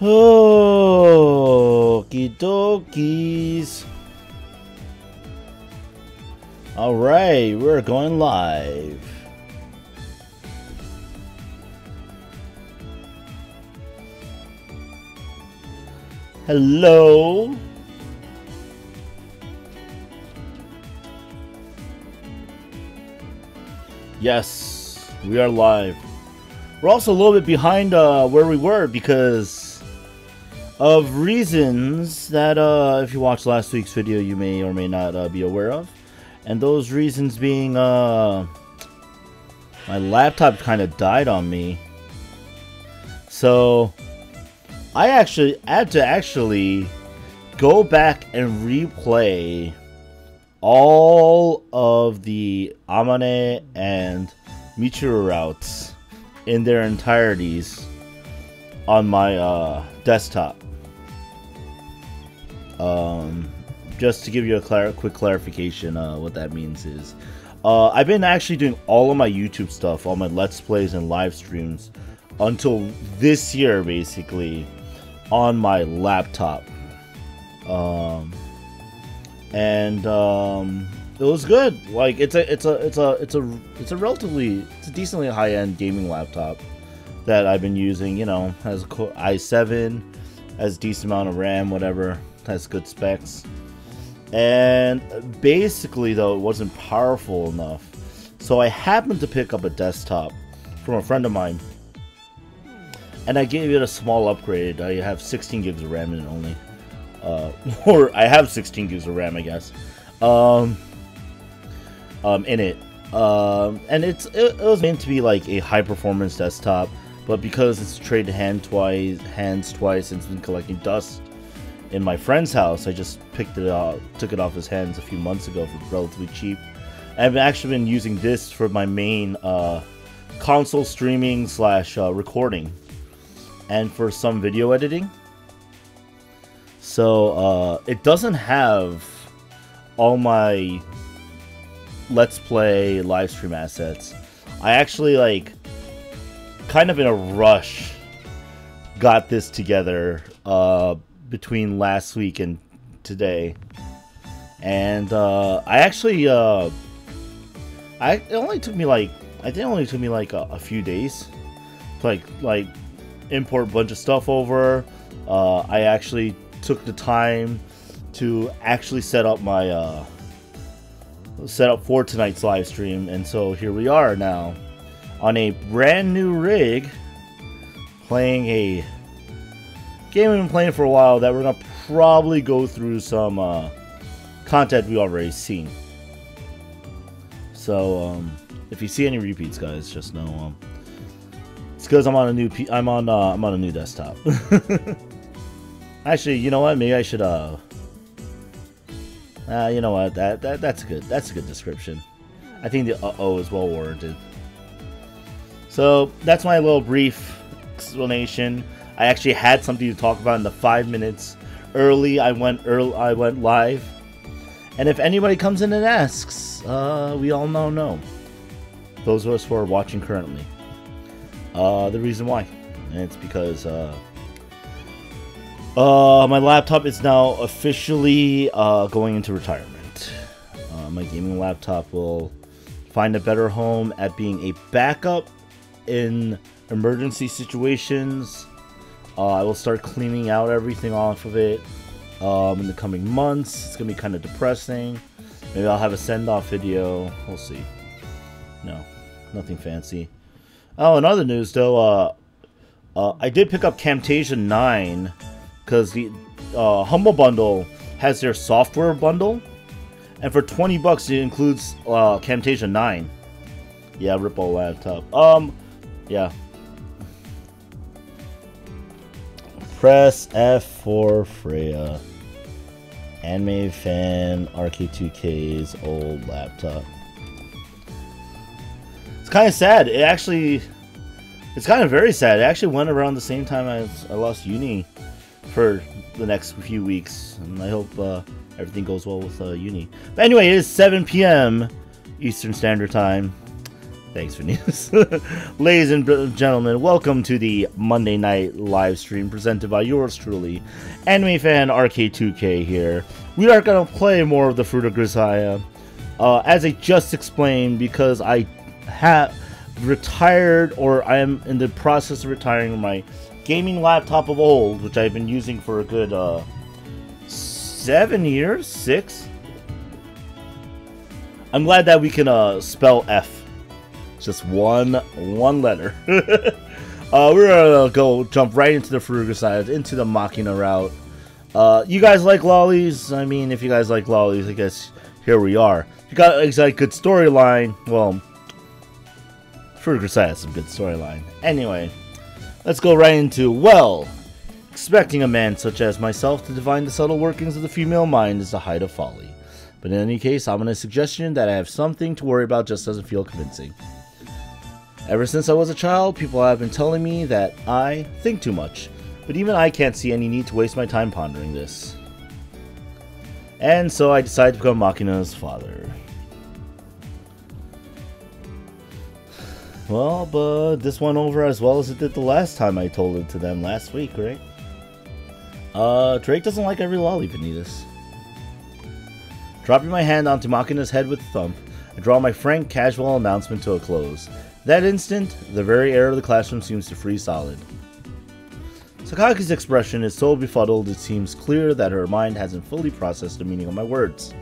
Okie dokies. Alright, we're going live. Hello. Yes, we are live. We're also a little bit behind where we were because of reasons that if you watched last week's video you may or may not be aware of. And those reasons being my laptop kind of died on me. So I actually had to go back and replay all of the Amane and Michiru routes in their entireties on my desktop. Just to give you a quick clarification, what that means is I've been actually doing all of my YouTube stuff, all my Let's Plays and live streams until this year, basically, on my laptop. And it was good. Like it's a decently high-end gaming laptop that I've been using. You know, has a i7, has a decent amount of RAM, whatever, has good specs. And basically, though, it wasn't powerful enough. So I happened to pick up a desktop from a friend of mine, and I gave it a small upgrade. I have 16 gigs of RAM in it only. Or I have 16 gigs of RAM, I guess, in it. And it was meant to be like a high-performance desktop, but because it's traded hands twice, and it's been collecting dust in my friend's house, I just took it off his hands a few months ago for relatively cheap. I've actually been using this for my main console streaming / recording, and for some video editing. So it doesn't have all my Let's Play live stream assets. I actually, like, kind of in a rush got this together between last week and today, and it only took me like a few days to like import a bunch of stuff over. I actually took the time to actually set up my for tonight's live stream, and so here we are now on a brand new rig playing a game we've been playing for a while that we're gonna probably go through some content we already seen. So if you see any repeats, guys, just know it's because I'm on a new desktop. Actually, you know what? Maybe I should you know what? That's a good description. I think the uh-oh is well warranted. So that's my little brief explanation. I actually had something to talk about in the 5 minutes early. I went live, and if anybody comes in and asks, we all know no. Those of us who are watching currently, the reason why, and it's because my laptop is now officially going into retirement. My gaming laptop will find a better home at being a backup in emergency situations. I will start cleaning out everything off of it in the coming months. It's going to be kind of depressing. Maybe I'll have a send-off video. We'll see. No, nothing fancy. Oh, in other news, though, I did pick up Camtasia 9 because the Humble Bundle has their software bundle. And for 20 bucks, it includes Camtasia 9. Yeah, Ripple laptop. Yeah. Press F for Freya. animefanrk2k's old laptop. It's kind of sad. It's kind of very sad. It actually went around the same time as I lost uni for the next few weeks. And I hope everything goes well with uni. But anyway, it is 7 p.m. Eastern Standard Time. Thanks, Venus. Ladies and gentlemen, welcome to the Monday Night Livestream presented by yours truly, animefanrk2k here. We are going to play more of the Fruit of Grisaia. As I just explained, because I have retired, or I am in the process of retiring my gaming laptop of old, which I've been using for a good 7 years? 6? I'm glad that we can spell F. Just one letter. We're gonna jump right into the Fruit of Grisaia, into the Machina route. You guys like lollies? I mean, if you guys like lollies, I guess here we are. If you got a good storyline, well, Fruit of Grisaia has some good storyline. Anyway, let's go right into, well, expecting a man such as myself to divine the subtle workings of the female mind is the height of folly. But in any case, ominous suggestion that I have something to worry about just doesn't feel convincing. Ever since I was a child, people have been telling me that I think too much, but even I can't see any need to waste my time pondering this. And so I decided to become Makina's father. Well, but this went over as well as it did the last time I told it to them last week, right? Drake doesn't like every lolly, Vanitas. Dropping my hand onto Makina's head with a thump, I draw my frank, casual announcement to a close. That instant, the very air of the classroom seems to freeze solid. Sakaki's expression is so befuddled it seems clear that her mind hasn't fully processed the meaning of my words.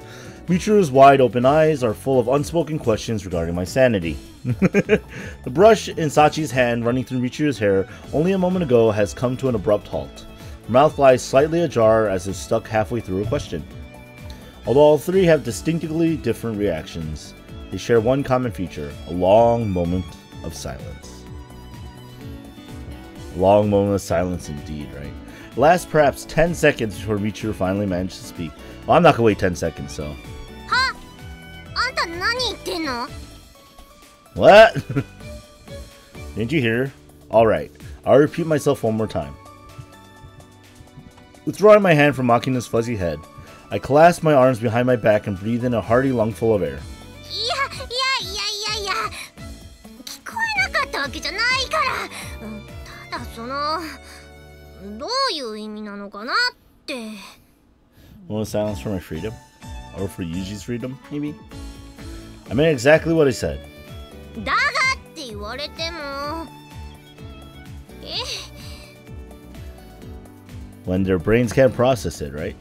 Michiru's wide-open eyes are full of unspoken questions regarding my sanity. The brush in Sachi's hand running through Michiru's hair only a moment ago has come to an abrupt halt. Her mouth lies slightly ajar as if stuck halfway through a question. Although all three have distinctly different reactions, they share one common feature, a long moment of silence. A long moment of silence indeed, right? It lasts perhaps 10 seconds before Michiru finally managed to speak. Well, I'm not gonna wait 10 seconds, so. Huh? What? Didn't you hear? Alright, I'll repeat myself one more time. Withdrawing my hand from Makina's fuzzy head, I clasp my arms behind my back and breathe in a hearty lungful of air. Want silence for my freedom? Or for Yuji's freedom, maybe? I meant exactly what I said. When their brains can't process it, right?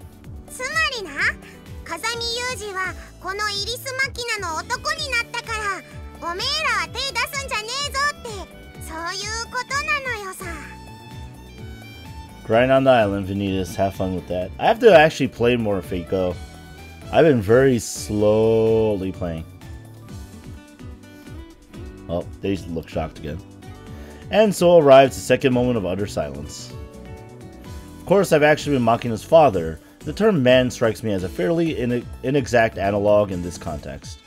Grind on the island, Vanitas. Have fun with that. I have to actually play more Fate Go. I've been very slowly playing. Oh, they look shocked again. And so arrives the second moment of utter silence. Of course, I've actually been Makina's father. The term man strikes me as a fairly inexact analog in this context.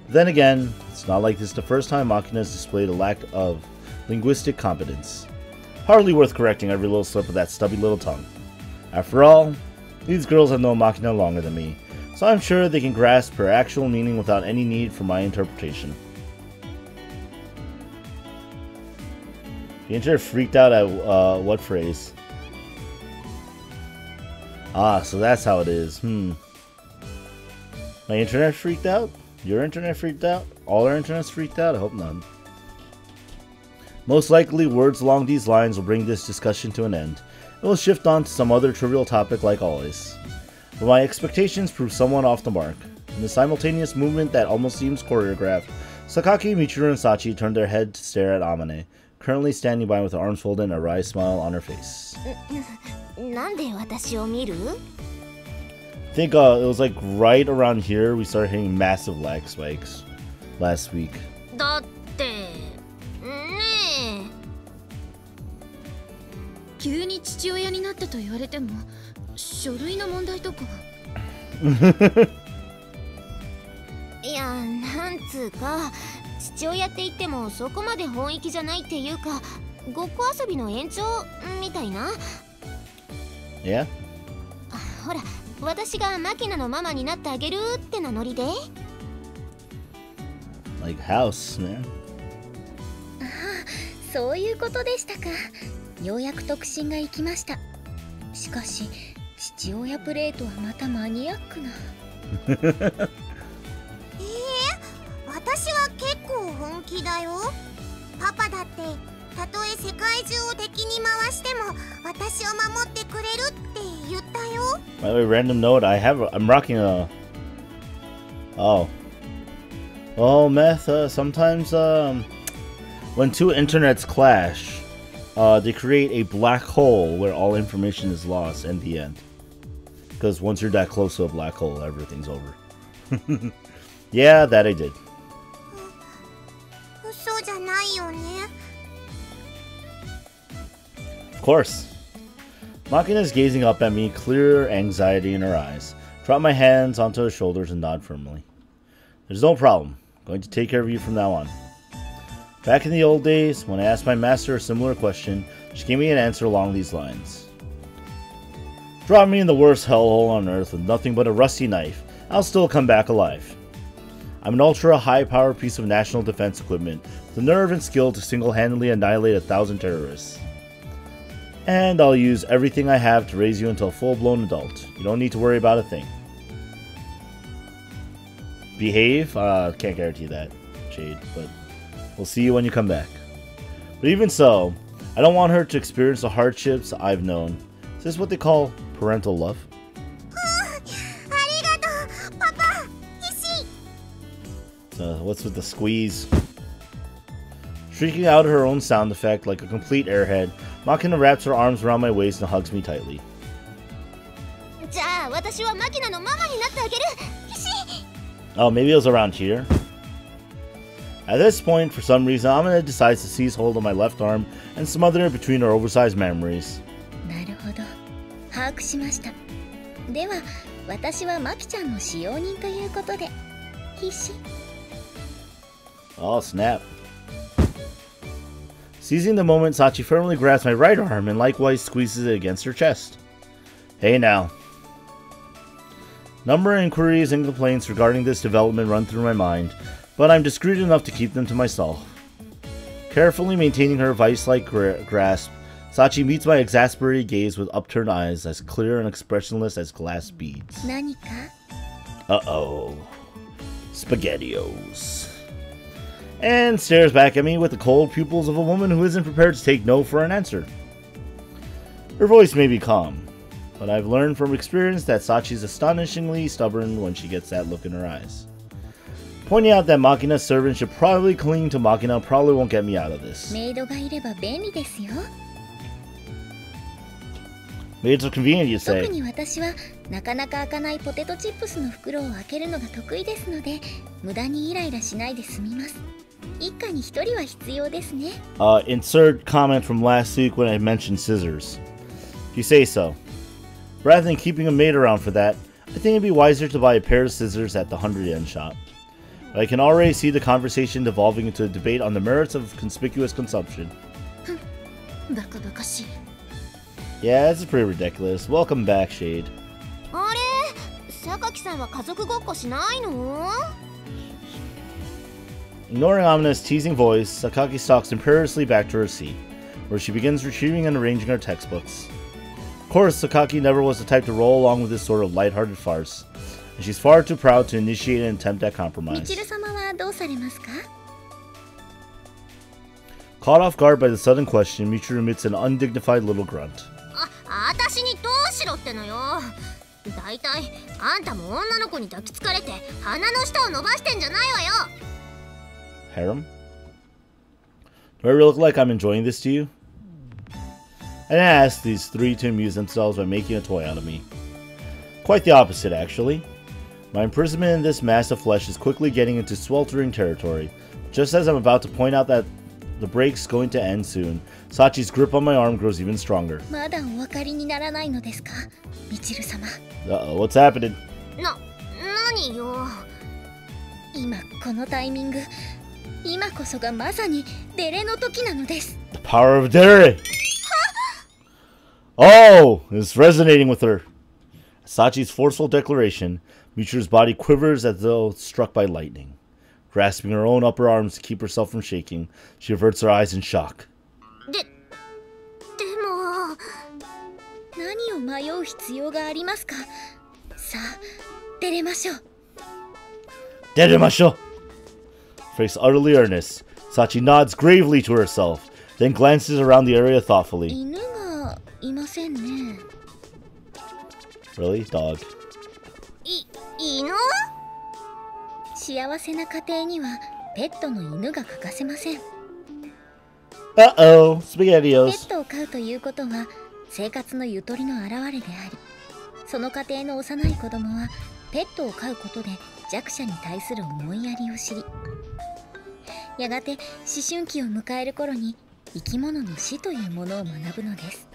But then again, it's not like this is the first time Makina has displayed a lack of linguistic competence. Hardly worth correcting every little slip of that stubby little tongue. After all, these girls have known Makina longer than me, so I'm sure they can grasp her actual meaning without any need for my interpretation. The internet freaked out at what phrase? Ah, so that's how it is. My internet freaked out? Your internet freaked out? All our internet's freaked out? I hope none. Most likely, words along these lines will bring this discussion to an end. It will shift on to some other trivial topic like always. But my expectations prove somewhat off the mark. In the simultaneous movement that almost seems choreographed, Sakaki, Michiru, and Sachi turned their head to stare at Amane, currently standing by with her arms folded and a wry smile on her face. I think it was like right around here we started hitting massive lag spikes last week. Yeah? Like house, man. そういうことでしたか。ようやく特進が行きました。しかし父親プレートはまたマニアックな。私は結構本気だよ。パパだってたとえ世界中を敵に回しても私を守ってくれるって言ったよ。By the way, random note, I'm rocking a... Oh. Well, Meth, sometimes, when two internets clash, they create a black hole where all information is lost in the end. Because once you're that close to a black hole, everything's over. Yeah, that I did. 嘘じゃないよね。Of course. Makina is gazing up at me, clear anxiety in her eyes. Drop my hands onto her shoulders and nod firmly. There's no problem. I'm going to take care of you from now on. Back in the old days, when I asked my master a similar question, she gave me an answer along these lines. Drop me in the worst hellhole on earth with nothing but a rusty knife. I'll still come back alive. I'm an ultra high-powered piece of national defense equipment with the nerve and skill to single-handedly annihilate 1,000 terrorists. And I'll use everything I have to raise you into a full-blown adult. You don't need to worry about a thing. Behave? Can't guarantee that, Jade, but we'll see you when you come back. But even so, I don't want her to experience the hardships I've known. Is this what they call parental love? What's with the squeeze? Shrieking out her own sound effect like a complete airhead, Makina wraps her arms around my waist and hugs me tightly. Oh, maybe it was around here? At this point, for some reason, Amina decides to seize hold of my left arm and smother it between her oversized memories. なるほど。把握しました。では、私はマキちゃんの使用人ということで、必死。Oh, snap. Seizing the moment, Sachi firmly grabs my right arm and likewise squeezes it against her chest. Hey now. Number of inquiries and complaints regarding this development run through my mind, but I'm discreet enough to keep them to myself. Carefully maintaining her vice-like grasp, Sachi meets my exasperated gaze with upturned eyes as clear and expressionless as glass beads. 何か? Uh-oh. Spaghettios. And stares back at me with the cold pupils of a woman who isn't prepared to take no for an answer. Her voice may be calm, but I've learned from experience that Sachi's astonishingly stubborn when she gets that look in her eyes. Pointing out that Makina's servant should probably cling to Makina probably won't get me out of this. メイドがいれば便利ですよ。 Maids are convenient, you say. 特に私はなかなか開かないポテトチップスの袋を開けるのが得意ですので、無駄にイライラしないで済みます。一家に一人は必要ですね。Insert comment from last week when I mentioned scissors. If you say so. Rather than keeping a maid around for that, I think it'd be wiser to buy a pair of scissors at the 100-yen shop. But I can already see the conversation devolving into a debate on the merits of conspicuous consumption. Yeah, this is pretty ridiculous. Welcome back, Shade. あれ、榊さんは家族ごっこしないの? Ignoring Amina's teasing voice, Sakaki stalks imperiously back to her seat, where she begins retrieving and arranging her textbooks. Of course, Sakaki never was the type to roll along with this sort of lighthearted farce, and she's far too proud to initiate an attempt at compromise. みちる様はどうされますか? Caught off guard by the sudden question, Michiru emits an undignified little grunt. 私にどうしろってのよ。だいたいあんたも女の子に抱きつかれて鼻の下を伸ばしてんじゃないわよ。 Harem? Do I really look like I'm enjoying this to you? I didn't ask these three to amuse themselves by making a toy out of me. Quite the opposite, actually. My imprisonment in this mass of flesh is quickly getting into sweltering territory. Just as I'm about to point out that the break's going to end soon, Sachi's grip on my arm grows even stronger. まだお分かりにならないのですか、みちる様。 Uh-oh, what's happening? 何よ。今このタイミング、今こそがまさにデレの時なのです。 The power of Dere! Oh, it's resonating with her. Sachi's forceful declaration, Michiru's body quivers as though struck by lightning. Grasping her own upper arms to keep herself from shaking, she averts her eyes in shock. も何を迷う必要がありますか。さあ出れましょう。出れましょう。Face utterly earnest, Sachi nods gravely to herself, then glances around the area thoughtfully. 犬がいませんね。 Really? Dog. 犬？幸せな家庭にはペットの犬が欠かせません。Uh-oh, ペ SpaghettiOs. ットを飼うということは生活のゆとりの表れであり、その家庭の幼い子供はペットを飼うことで弱者に対する思いやりを知り、やがて思春期を迎える頃に生き物の死というものを学ぶのです。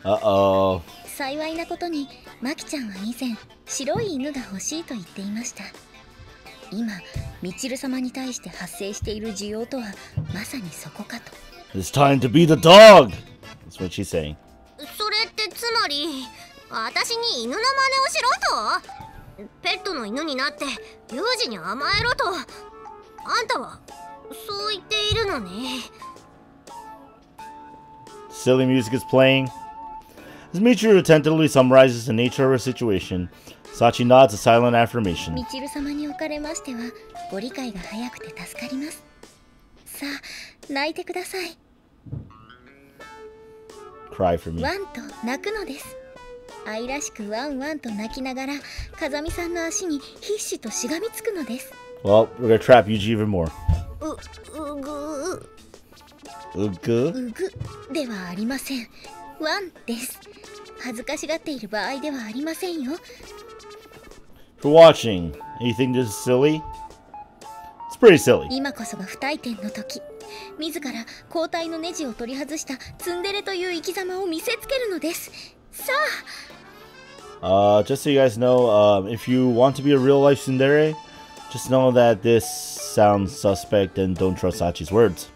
Uh-oh. 幸いなことにマキちゃんは以前白い犬が欲しいと言っていました。今ミチル様に対して発生している需要とはまさにそこかと。 It's time to be the dog! That's what she's saying. それってつまり私に犬の真似をしろと？ペットの犬になって有事に甘えろと？あんたはそう言っているのね。 Silly music is playing. As Michiru attentively summarizes the nature of her situation, Sachi nods a silent affirmation. ミチル様におかれましてはご理解が早くて助かります。さあ泣いてください。 Cry for me. ワンと泣くのです。愛らしくワンワンと泣きながら風見さんの足に必死としがみつくのです。 Well, we're gonna trap Yuji even more. うぐ Ugu? うぐではありません。ワンです。恥ずかしがっている場合ではありませんよ。 For watching, you think this is silly? It's pretty silly. 今こそが不退転の時、自ら交代のネジを取り外したツンデレという生き様を見せつけるのです。さあ Just so you guys know, if you want to be a real life tsundere, just know that this sounds suspect and don't trust Sachi's words.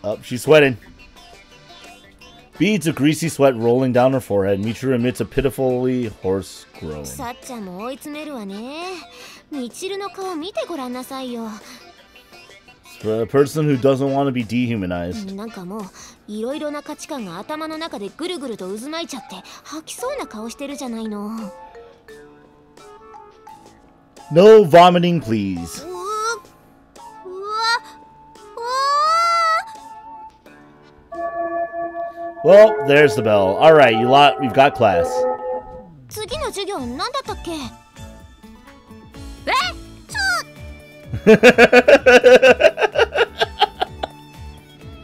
Oh, she's sweating. Beads of greasy sweat rolling down her forehead, Michiru emits a pitifully hoarse groan. さっちゃんも追い詰めるわね。みちるの顔見てごらんなさいよ。 For a person who doesn't want to be dehumanized. なんかもういろいろな価値観が頭の中でぐるぐると渦巻いちゃって吐きそうな顔してるじゃないの。 No vomiting, please. うわ Well, there's the bell. Alright, you lot, we've got class. 次の授業なんだったっけ？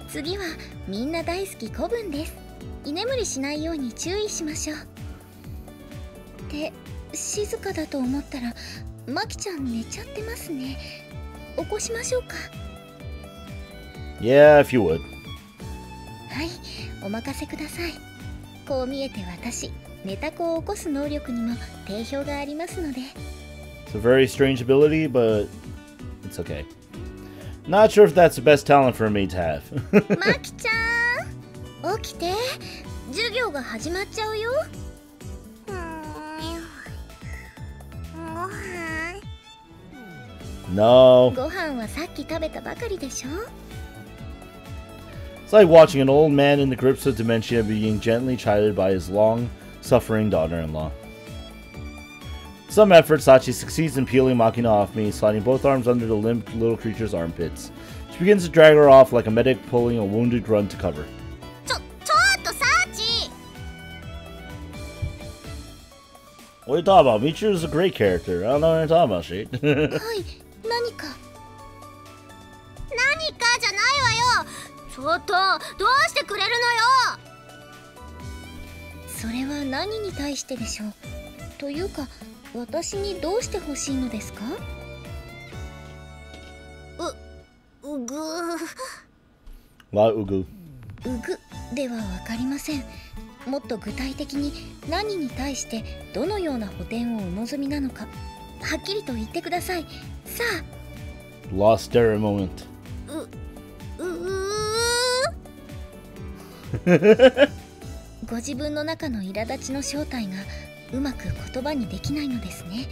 次はみんな大好き古文です。居眠りしないように注意しましょう。って静かだと思ったらマキちゃん寝ちゃってますね。起こしましょうか。 Yeah, if you would. はい、お任せください。こう見えて私、寝た子を起こす能力にも定評がありますので。 It's a very strange ability, but it's okay. Not sure if that's the best talent for a maid to have. マキちゃん、起きて。授業が始まっちゃうよ。ご飯 No. ご飯はさっき食べたばかりでしょ。 It's like watching an old man in the grips of dementia being gently chided by his long-suffering daughter-in-law. With some effort, Sachi succeeds in peeling Makina off me, sliding both arms under the limp little creature's armpits. She begins to drag her off like a medic pulling a wounded grunt to cover. ちょっとサーチ What are you talking about? Michiru's a great character. I don't know what you're talking about, shit. はい、何か。何かじゃないわよ。ちょっとどうしてくれるのよ。それは何に対してでしょう。というか、私にどうして欲しいのですか。うぐLa Ugu. うぐでは分かりません。もっと具体的に何に対してどのような補填をお望みなのか、はっきりと言ってください。さあ。 Lost Terror moment. ご自分の中の苛立ちの正体がうまく言葉にできないのですね。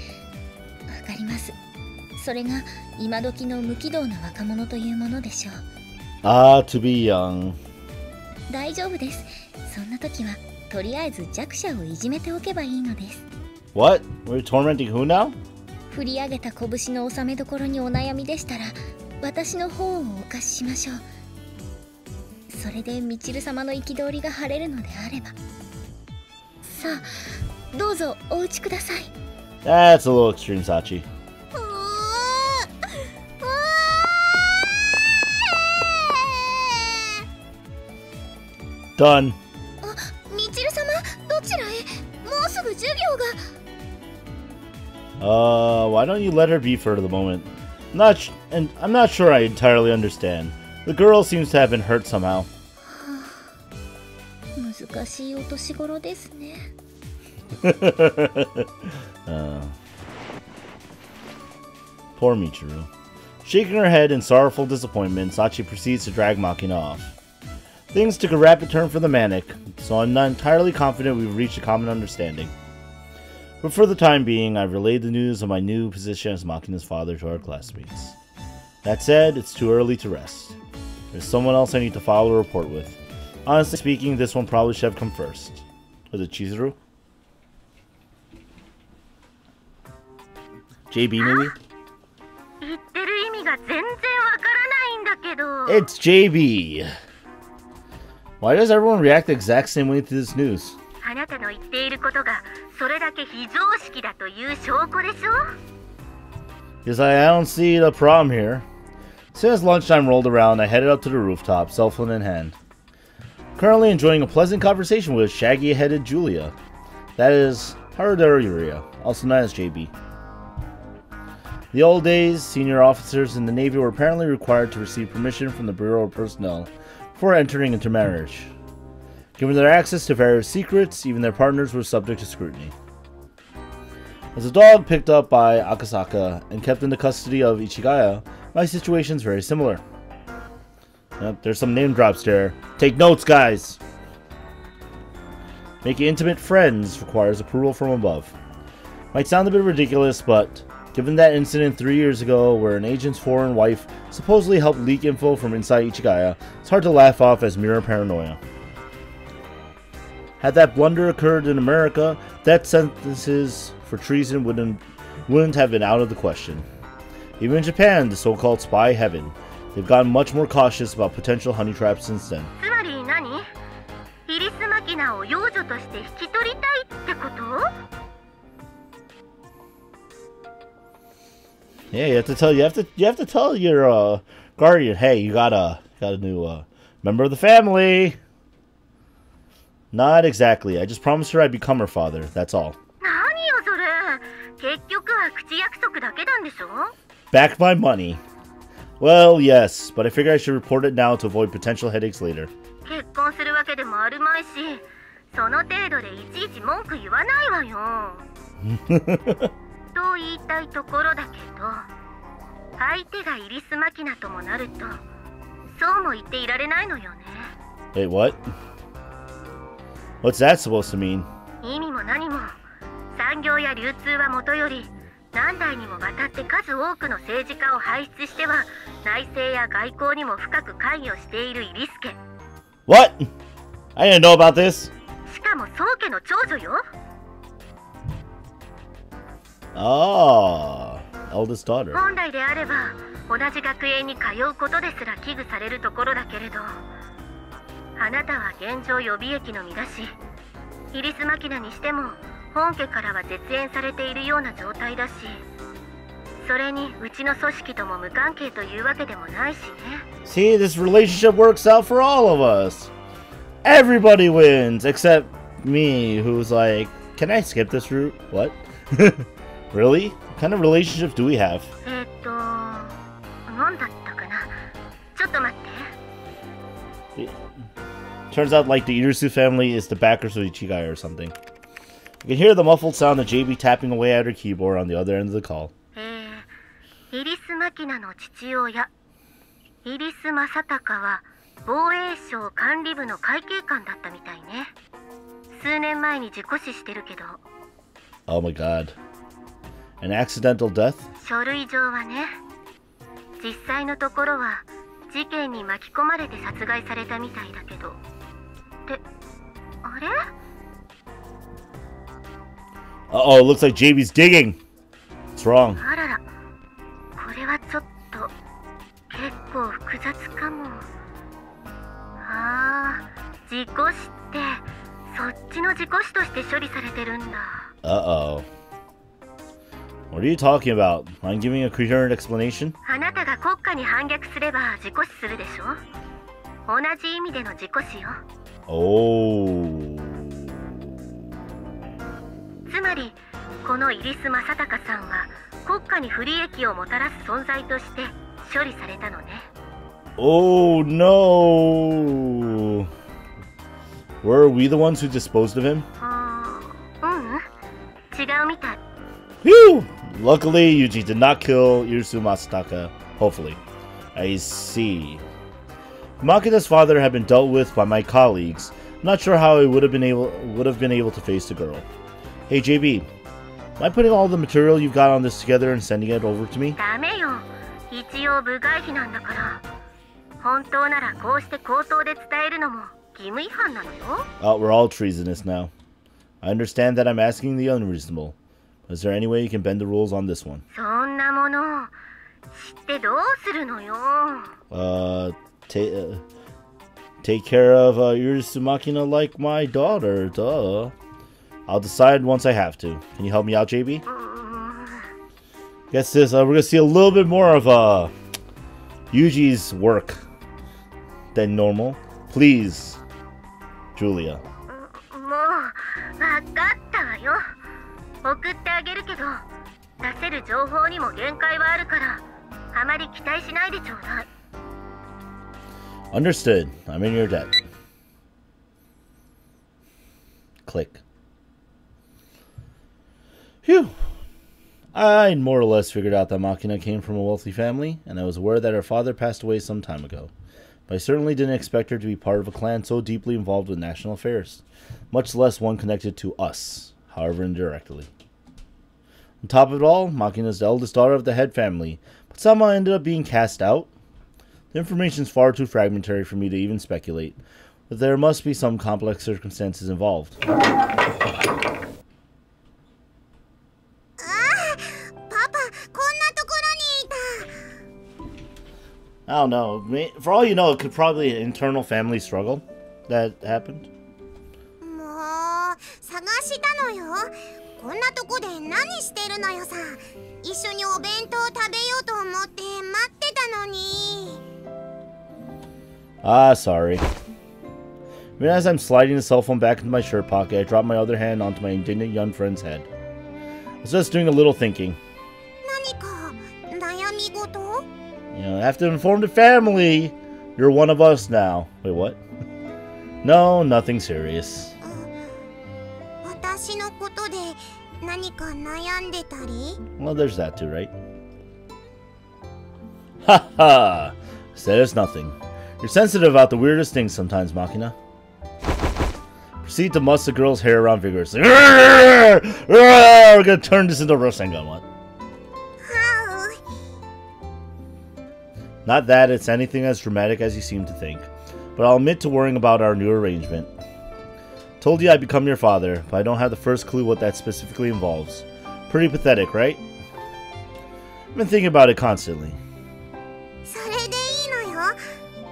わかります。それが今時の無軌道な若者というものでしょう。Ah, to be young. 大丈夫です。そんな時はとりあえず弱者をいじめておけばいいのです。 What? We're tormenting who now? 振り上げた拳の収めどころにお悩みでしたら、私の方をお貸ししましょう。それでみちる様の憤りが晴れるのであれば。さあ、どうぞお打ちください。 That's a little extreme, Sachi. Done. あ、みちる様、どちらへ？もうすぐ授業が。Why don't you let her be for the moment? I'm not sure I entirely understand. The girl seems to have been hurt somehow. 難しいお年頃ですね。Poor Michiru. Shaking her head in sorrowful disappointment, Sachi proceeds to drag Makina off. Things took a rapid turn for the manic, so I'm not entirely confident we've reached a common understanding. But for the time being, I've relayed the news of my new position as Makina's father to our classmates. That said, it's too early to rest. There's someone else I need to file a report with. Honestly speaking, this one probably should have come first. Was it Chizuru? JB maybe? It's JB! Why does everyone react the exact same way to this news? Because I don't see the problem here. As soon as lunchtime rolled around, I headed up to the rooftop, cell phone in hand. Currently enjoying a pleasant conversation with shaggy-headed Julia. That is, Harudaruria, also known as JB. The old days, senior officers in the Navy were apparently required to receive permission from the Bureau of Personnel before entering into marriage. Given their access to various secrets, even their partners were subject to scrutiny. As a dog picked up by Akasaka and kept in the custody of Ichigaya, my situation is very similar. Yep, there's some name drops there. Take notes, guys! Making intimate friends requires approval from above. Might sound a bit ridiculous, but given that incident 3 years ago where an agent's foreign wife supposedly helped leak info from inside Ichigaya, it's hard to laugh off as mere paranoia. Had that blunder occurred in America, death sentences for treason wouldn't have been out of the question. Even in Japan, the so-called spy heaven, they've gotten much more cautious about potential honey traps since then. Yeah, you have to tell your guardian, hey, you got a new member of the family. Not exactly. I just promised her I'd become her father. That's all. Back my money. Well, yes, but I figure I should report it now to avoid potential headaches later. Wait, what? What's that supposed to mean? What? I didn't know about this. Oh, eldest daughter. See, this relationship works out for all of us. Everybody wins, except me, who's like, can I skip this route? What? Really? What kind of relationship do we have? Turns out like the Irisu family is the backers of Ichigaya or something. You can hear the muffled sound of JB tapping away at her keyboard on the other end of the call. Oh my god. An accidental death? 書類上はね。実際のところは事件に巻き込まれて殺害されたみたいだけど。ってあれ？ Uh-oh, it looks like JB's digging. What's wrong? あらら、これはちょっと結構複雑かも。ああ、事故死ってそっちの事故死として処理されてるんだ。Uh-oh. What are you talking about? I'm giving a coherent explanation? あなたが国家に反逆すれば事故死するでしょ。同じ意味での事故死よ。Oh. つまりこのイリス・マサタカさんは国家に不利益をもたらす存在として処理されたのね。Oh no! Were we the ones who disposed of him? 違うみたい。 Phew! Luckily, Yuji did not kill Irisu Masataka. Hopefully. I see. Makina's father had been dealt with by my colleagues. I'm not sure how I would have been able to face the girl. Hey JB, am I putting all the material you've got on this together and sending it over to me? ダメよ。一応部外費なんだから。本当ならこうして口頭で伝えるのも義務違反なのよ。Oh, we're all treasonous now. I understand that I'm asking the unreasonable. But is there any way you can bend the rules on this one? そんなもの知ってどうするのよ。Take care of Irisu Makina like my daughter, duh. I'll decide once I have to. Can you help me out, JB? Guess this, we're gonna see a little bit more of Yuji's work than normal. Please, Julia. もう分かったわよ。送ってあげるけど出せる情報にも限界はあるからあまり期待しないでちょうだい。 Understood. I'm in your debt. Click. Phew. I'd more or less figured out that Makina came from a wealthy family, and I was aware that her father passed away some time ago. But I certainly didn't expect her to be part of a clan so deeply involved with national affairs, much less one connected to us, however indirectly. On top of it all, Makina's the eldest daughter of the head family, but somehow ended up being cast out. The information is far too fragmentary for me to even speculate, but there must be some complex circumstances involved. I don't know. For all you know, it could probably be an internal family struggle that happened. もう探したのよ。こんなとこで何してるのよさ。一緒にお弁当食べようと思って待ってたのに。Ah, sorry. Even as I'm sliding the cell phone back into my shirt pocket, I drop my other hand onto my indignant young friend's head. I was just doing a little thinking. 何か悩み事? You know, I have to inform the family. You're one of us now. Wait, what? No, nothing serious. 私のことで何か悩んでたり? Well, there's that too, right? Ha ha! Says nothing. You're sensitive about the weirdest things sometimes, Makina. Proceed to muss the girl's hair around vigorously. We're gonna turn this into a Rasengan, what? How? Not that it's anything as dramatic as you seem to think, but I'll admit to worrying about our new arrangement. Told you I'd become your father, but I don't have the first clue what that specifically involves. Pretty pathetic, right? I've been thinking about it constantly. それでいいのよ。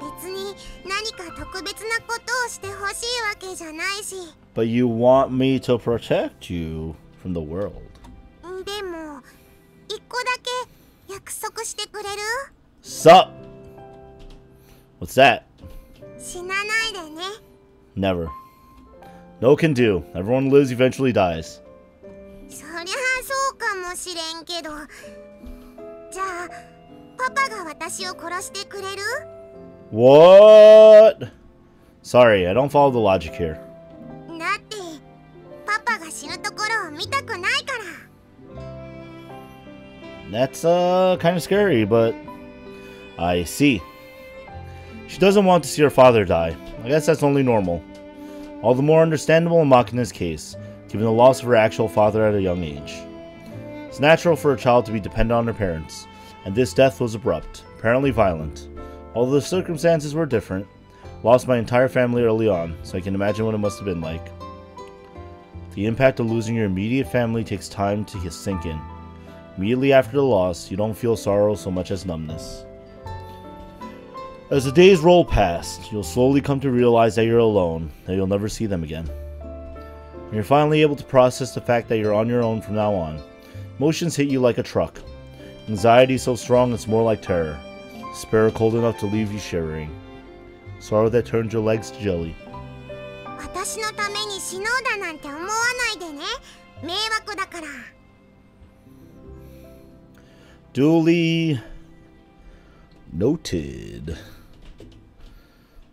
別に何か特別なことをしてほしいわけじゃないし。But you want me to protect you from the world. でも、一個だけ約束してくれる? Sup? What's that? 死なないでね。Never. No can do. Everyone lives eventually dies. そりゃそうかもしれんけど。じゃあ、パパが私を殺してくれる? What? Sorry, I don't follow the logic here. だって、パパが死ぬところを見たくないから。That's kind of scary, but I see. She doesn't want to see her father die. I guess that's only normal. All the more understandable in Makina's case, given the loss of her actual father at a young age. It's natural for a child to be dependent on their parents, and this death was abrupt, apparently violent. Although the circumstances were different, lost my entire family early on, so I can imagine what it must have been like. The impact of losing your immediate family takes time to sink in. Immediately after the loss, you don't feel sorrow so much as numbness. As the days roll past, you'll slowly come to realize that you're alone, that you'll never see them again. When you're finally able to process the fact that you're on your own from now on, emotions hit you like a truck. Anxiety so strong it's more like terror. Despair cold enough to leave you shivering. Sorrow that turns your legs to jelly. 私のために死のうだなんて思わないでね。迷惑だから。Duly noted.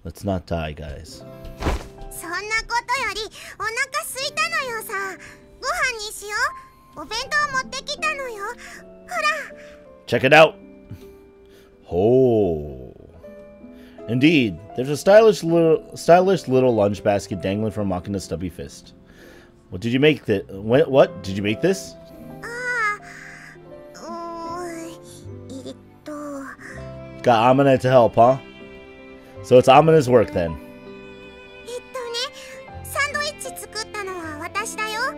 Let's not die, guys. そんなことよりお腹空いたのよさ。ご飯にしよう。お弁当持ってきたのよ。ほら。Check it out. Oh. Indeed, there's a stylish little lunch basket dangling from Makina's stubby fist. What did you make what? Did you make this? Got Amina to help, huh? So it's Amina's work then. サンドイッチ作ったのは私だよ。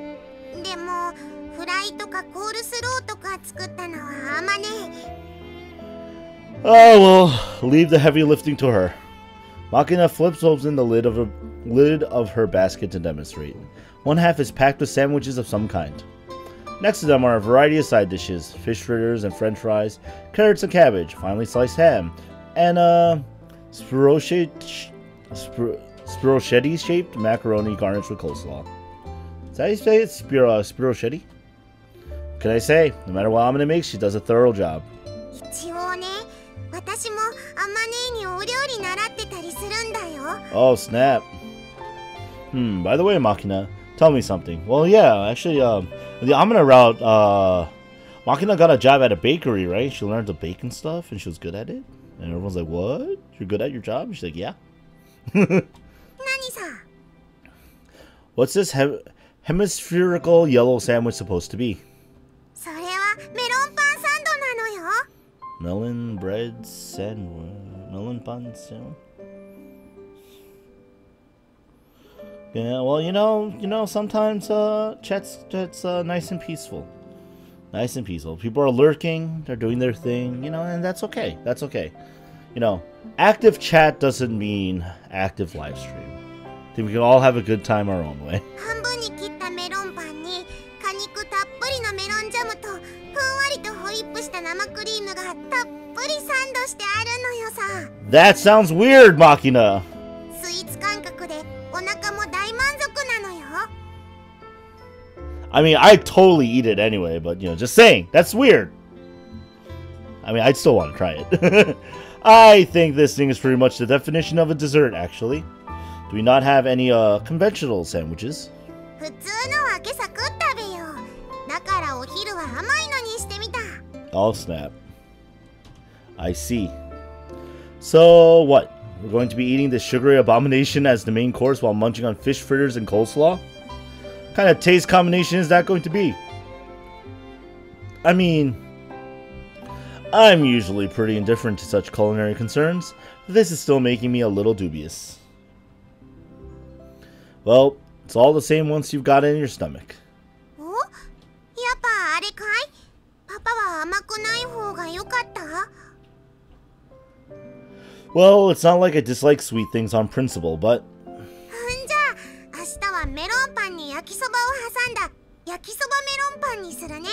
でもフライとかコールスローとか作ったのはアマネ。Oh well, leave the heavy lifting to her. Makina flips open the lid of her basket to demonstrate. One half is packed with sandwiches of some kind. Next to them are a variety of side dishes, fish fritters and french fries, carrots and cabbage, finely sliced ham, and spirochetti-shaped macaroni garnished with coleslaw. Is that how you say it? Spirochetti? What can I say? No matter what Amina makes, she does a thorough job. 一応ね、私もアマネにお料理習ってたりするんだよ。Oh snap! By the way, Makina, tell me something. Well, yeah, actually, the Amina route, Makina got a job at a bakery, right? She learned to bake and stuff, and she was good at it. And everyone's like, "What? You're good at your job?" She's like, "Yeah." 何さ？ What's this hemispherical yellow sandwich supposed to be? それはメロンパンサンドなのよ。Melon bread sandwich. Melon pan sandwich. Yeah, well, you know, sometimes chat's nice and peaceful. Nice and peaceful. People are lurking, they're doing their thing, and that's okay. That's okay. Active chat doesn't mean active live stream. I think we can all have a good time our own way. 半分に切ったメロンパンに果肉たっぷりのメロンジャムとふんわりとホイップした生クリームがたっぷりサンドしてあるのよさ。 That sounds weird, Makina. スイーツ感覚でお腹も大満足なのよ。 I mean, I totally eat it anyway, but just saying, that's weird. I mean, I'd still want to try it. I think this thing is pretty much the definition of a dessert, actually. Do we not have any conventional sandwiches? 普通のは今朝食ったべよ。だからお昼は甘いのにしてみた。 Oh snap. I see. So what? We're going to be eating this sugary abomination as the main course while munching on fish fritters and coleslaw? What kind of taste combination is that going to be? I mean, I'm usually pretty indifferent to such culinary concerns, but this is still making me a little dubious. Well, it's all the same once you've got it in your stomach. お？やっぱあれかい？パパは甘くない方が良かった？ Well, it's not like I dislike sweet things on principle, but... じゃあ明日はメロンパンに焼きそばを挟んだ焼きそばメロンパンにするね。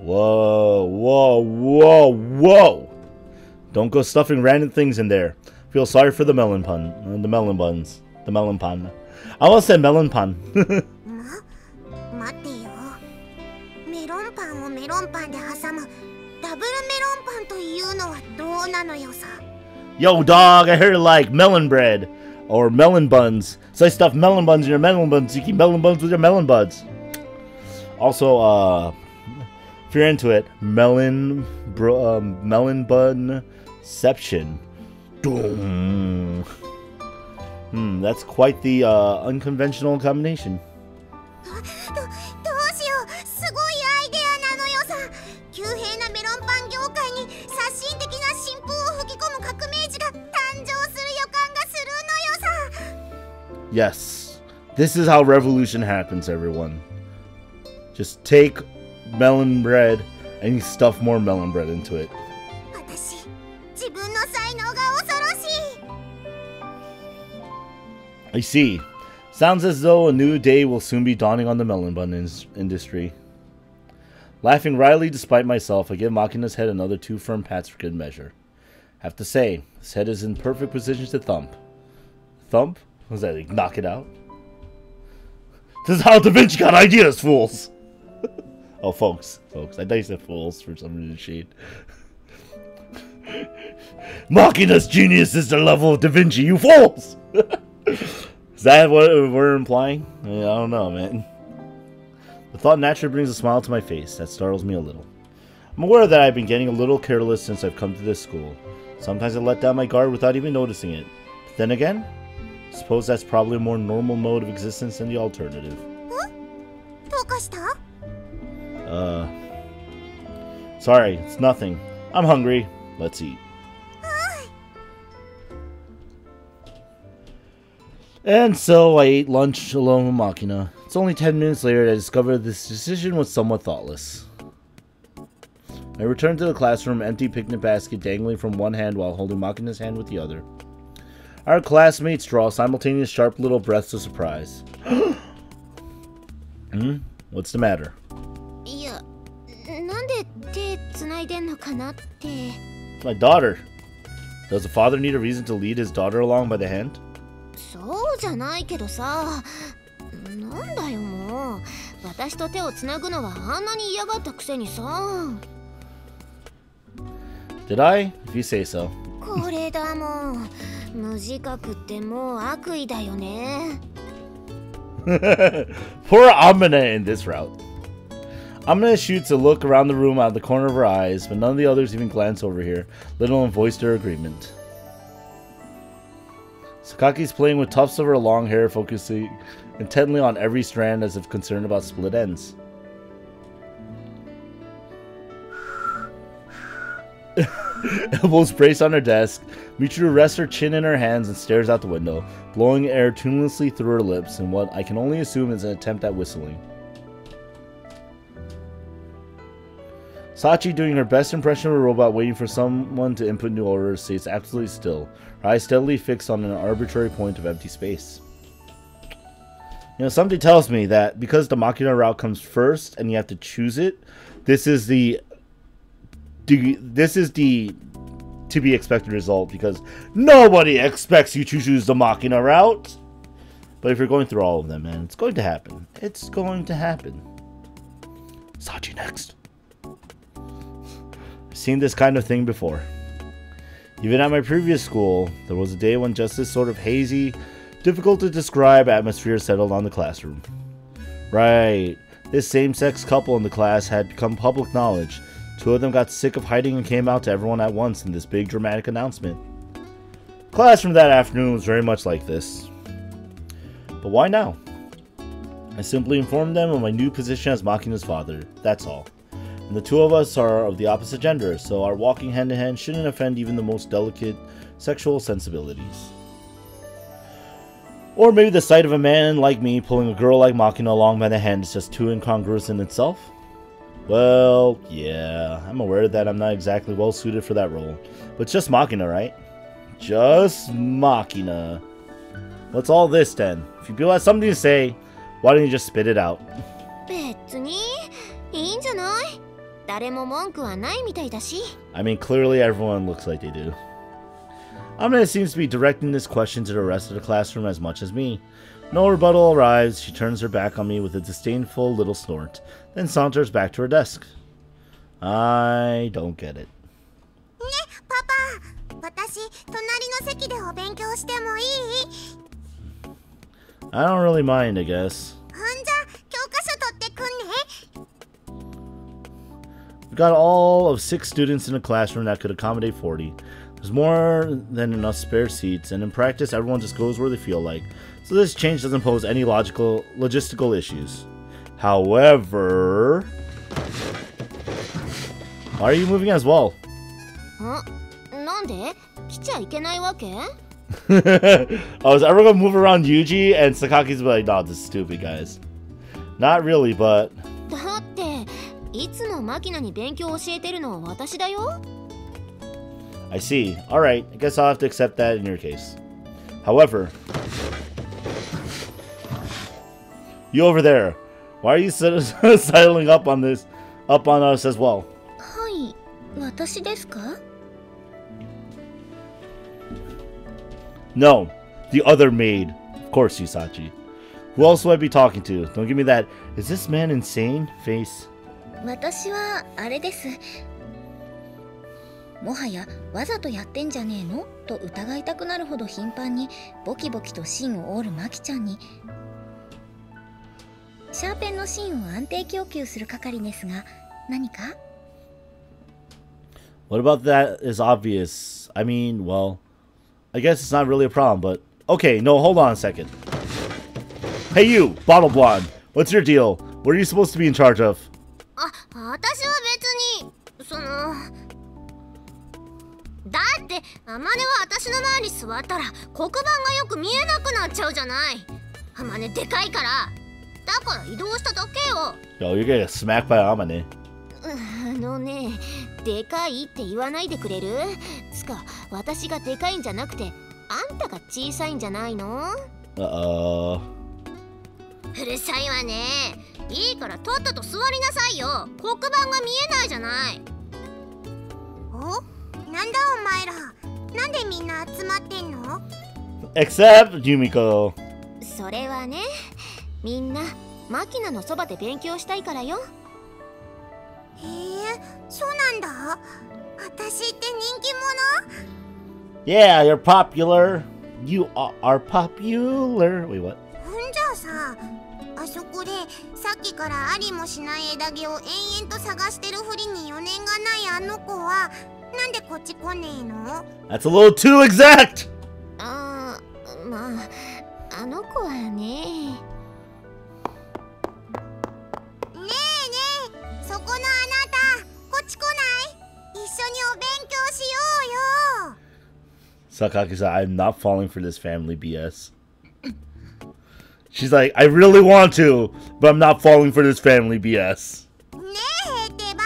Whoa, whoa, whoa, whoa! Don't go stuffing random things in there. Feel sorry for the melon pun. The melon buns. The melon pan. I almost said melon pan. 待ってよ。メロンパンをメロンパンで挟むダブルメロンパンというのはどうなのよさ。 Yo, dog, I heard like melon bread or melon buns. So I stuff melon buns in your melon buns. You keep melon buns with your melon buds. Also, if you're into it, melon bunception. That's quite the unconventional combination. どうしよう。すごいアイデアなのよさ。Yes. This is how revolution happens, everyone. Just take melon bread and you stuff more melon bread into it. 私、自分の才能が恐ろしい。 I see. Sounds as though a new day will soon be dawning on the melon bun industry. Laughing wryly despite myself, I give Makina's head another 2 firm pats for good measure. Have to say, his head is in perfect position to thump. Thump? What was that, like, knock it out? This is how Da Vinci got ideas, fools! Oh, folks. I thought you said fools for some reason, shade. Makina's genius is the level of Da Vinci, you fools! Is that what we're implying? I don't know, man. The thought naturally brings a smile to my face. That startles me a little. I'm aware that I've been getting a little careless since I've come to this school. Sometimes I let down my guard without even noticing it. But then again, I suppose that's probably a more normal mode of existence than the alternative. Huh? どうかした? Sorry, it's nothing. I'm hungry. Let's eat. And so I ate lunch alone with Makina. It's only 10 minutes later that I discovered this decision was somewhat thoughtless. I returned to the classroom, empty picnic basket dangling from one hand while holding Makina's hand with the other. Our classmates draw simultaneous sharp little breaths of surprise. What's the matter? いや、なんで手つないでんのかなって。 It's my daughter. Does a father need a reason to lead his daughter along by the hand? そうじゃないけどさ。なんだよもう。私と手をつなぐのはあんなに嫌がったくせにさ。 Did I? If you say so. これだもん。無自覚ってもう悪意だよね。Poor Amina in this route. Amina shoots a look around the room out of the corner of her eyes, but none of the others even glance over here, let alone voice their agreement. Sakaki's playing with tufts of her long hair, focusing intently on every strand as if concerned about split ends. Elbows braced on her desk, Michiru rests her chin in her hands and stares out the window, blowing air tunelessly through her lips in what I can only assume is an attempt at whistling. Sachi, doing her best impression of a robot waiting for someone to input new orders, stays absolutely still, her eyes steadily fixed on an arbitrary point of empty space. You know, something tells me that because the Makina route comes first and you have to choose it, this is the to be expected result, because nobody expects you to choose the Makina route. But if you're going through all of them, man, it's going to happen. It's going to happen. Sachi next. I've seen this kind of thing before. Even at my previous school, there was a day when just this sort of hazy, difficult to describe atmosphere settled on the classroom. Right, this same-sex couple in the class had become public knowledge. 2 of them got sick of hiding and came out to everyone at once in this big dramatic announcement. Classroom that afternoon was very much like this. But why now? I simply informed them of my new position as Makina's father, that's all. And the 2 of us are of the opposite gender, so our walking hand in hand shouldn't offend even the most delicate sexual sensibilities. Or maybe the sight of a man like me pulling a girl like Makina along by the hand is just too incongruous in itself? Well, yeah, I'm aware that I'm not exactly well suited for that role. But it's just Makina, right? Just Makina. What's all this then? If you have something to say, why don't you just spit it out? 別にいいんじゃない? 誰も文句はないみたいだし。 I mean, clearly everyone looks like they do. Amina seems to be directing this question to the rest of the classroom as much as me. No rebuttal arrives. She turns her back on me with a disdainful little snort, then saunters back to her desk. I don't get it. ね、パパ、私隣の席でお勉強してもいい? I don't really mind, I guess. ほんじゃ、教科書取ってくんね。 We've got all of 6 students in a classroom that could accommodate 40. There's more than enough spare seats, and in practice, everyone just goes where they feel like. So this change doesn't pose any logistical issues. However, why are you moving as well? なんで? 来ちゃいけないわけ? Oh, is everyone gonna move around Yuji? And Sakaki's like, no, this is stupid, guys. Not really, but... だっていつもマキナに勉強を教えてるのは私だよ。 I see. Alright, I guess I'll have to accept that in your case. However... You over there. Why are you sidling up on this? Up on us as well? はい、私ですか? No, the other maid. Of course, you, Sachi. Who else would I be talking to? Don't give me that, is this man insane? Face. 私はあれです。もはやわざとやってんじゃねえのと疑いたくなるほど頻繁にボキボキと芯を折るマキちゃんにシャーペンの芯を安定供給する係ですが、何か? What about that is obvious? I mean, well, I guess it's not really a problem, but... Okay, no, hold on a second. Hey you, Bottle Blonde. What's your deal? What are you supposed to be in charge of? 私は別にそのだってあまねは私の前に座ったら黒板がよく見えなくなっちゃうじゃない。あまねでかいからだから移動しただけよ。 Yo, you're getting smacked by Amane. ね、でかいって言わないでくれる？つか私がでかいんじゃなくてあんたが小さいんじゃないの？ Uh-oh. うるさいわね。いいからとっとと座りなさいよ。黒板が見えないじゃない。お？なんだお前ら。なんでみんな集まってんの？ Except Yumiko. それはね、みんなマキナのそばで勉強したいからよ。へえ、そうなんだ。私って人気者？ Yeah, you're popular. You are popular. Wait, what? じゃあさ、あそこでさっきからありもしない枝毛を延々と探してるふりに余念がないあの子はなんでこっち来ねえの？ That's a little too exact! まあ、あの子はね。ねえねえ、そこのあなた、こっち来ない？一緒にお勉強しようよ。 Sakaki-san, I'm not falling for this family BS. She's like, I really want to, but I'm not falling for this family BS. ねえってば、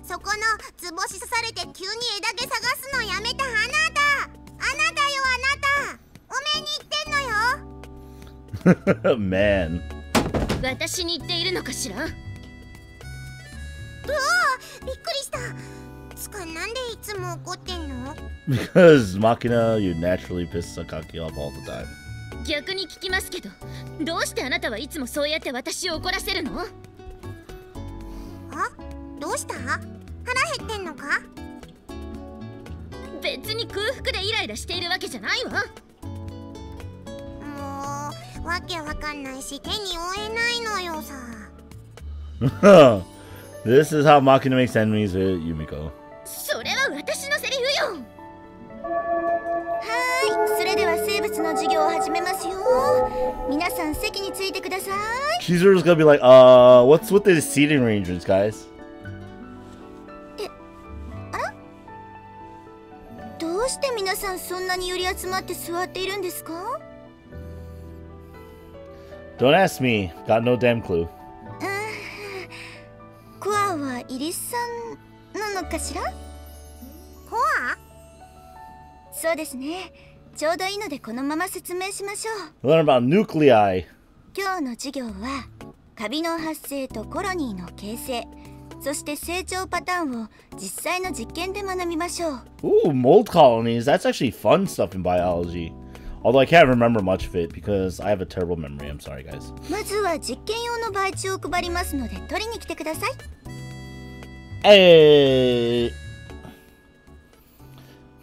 そこの図星刺されて急に枝毛探すのやめたあなた。あなたよあなた。おめえに言ってんのよ。Man. 私に言っているのかしら？うわ、びっくりした。つかなんでいつも怒ってんの？ Because Makina, you naturally piss Sakaki off all the time. 逆に聞きますけど、どうしてあなたはいつもそうやって私を怒らせるの？あ、どうした？腹減ってんのか？別に空腹でイライラしているわけじゃないわ。もうわけわかんないし手に負えないのよさ。This is how Makina makes enemies with Yumiko. それは私のセリフよ。はい、それでは生物の授業を始めますよ。皆さん席についてください。 She's just gonna be like, what's with these seating arrangements, guys? どうして皆さんそんなに寄り集まって座っているんですか? Don't ask me. Got no damn clue. コアはイリスさんなのかしら? コア？そうですね。ちょうどいいのでこのまま説明しましょう。 Learn about nuclei. 今日の授業はカビの発生とコロニーの形成、そして成長パターンを実際の実験で学びましょう。 Ooh, mold colonies. That's actually fun stuff in biology. Although I can't remember much of it because I have a terrible memory. I'm sorry, guys. まずは実験用の培地を配りますので取りに来てください。 Hey!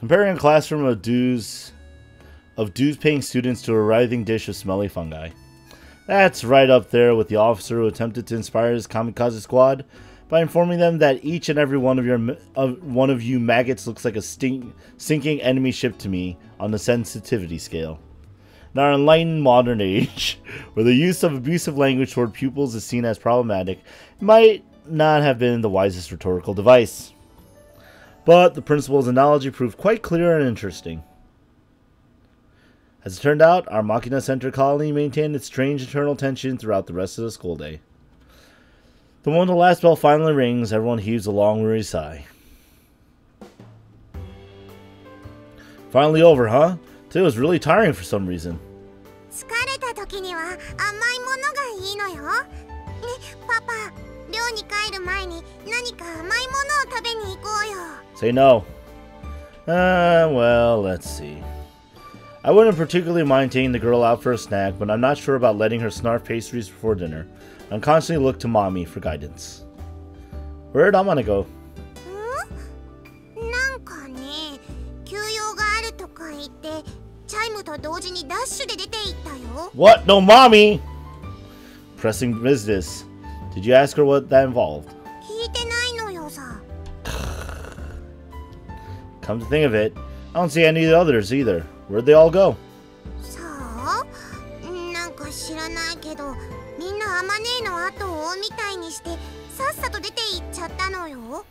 Comparing a classroom of dues-paying students to a writhing dish of smelly fungi. That's right up there with the officer who attempted to inspire his kamikaze squad by informing them that each and every one of you maggots looks like a sinking enemy ship to me on the sensitivity scale. In our enlightened modern age, where the use of abusive language toward pupils is seen as problematic, it might not have been the wisest rhetorical device. But the principal's analogy proved quite clear and interesting. As it turned out, our Makina Center colony maintained its strange internal tension throughout the rest of the school day. The moment the last bell finally rings, everyone heaves a long, weary sigh. Finally over, huh? Today was really tiring for some reason. 疲れた時には甘いものがいいのよ。ね、パパ、寮に帰る前に何か甘いものを食べに行こうよ。Say no. Well, let's see. I wouldn't particularly mind taking the girl out for a snack, but I'm not sure about letting her snarf pastries before dinner. I constantly look to mommy for guidance. Where'd Amana go? なんかね、休養があるとか言って、チャイムと同時にダッシュで出て行ったよ。What? No, mommy! Pressing business. Did you ask her what that involved? 聞いてないのよさ。Come to think of it, I don't see any of the others either. Where'd they all go? さあ、なんか知らないけど、みんなアマネーの後を追うみたいにして、さっさと出て行っちゃったのよ。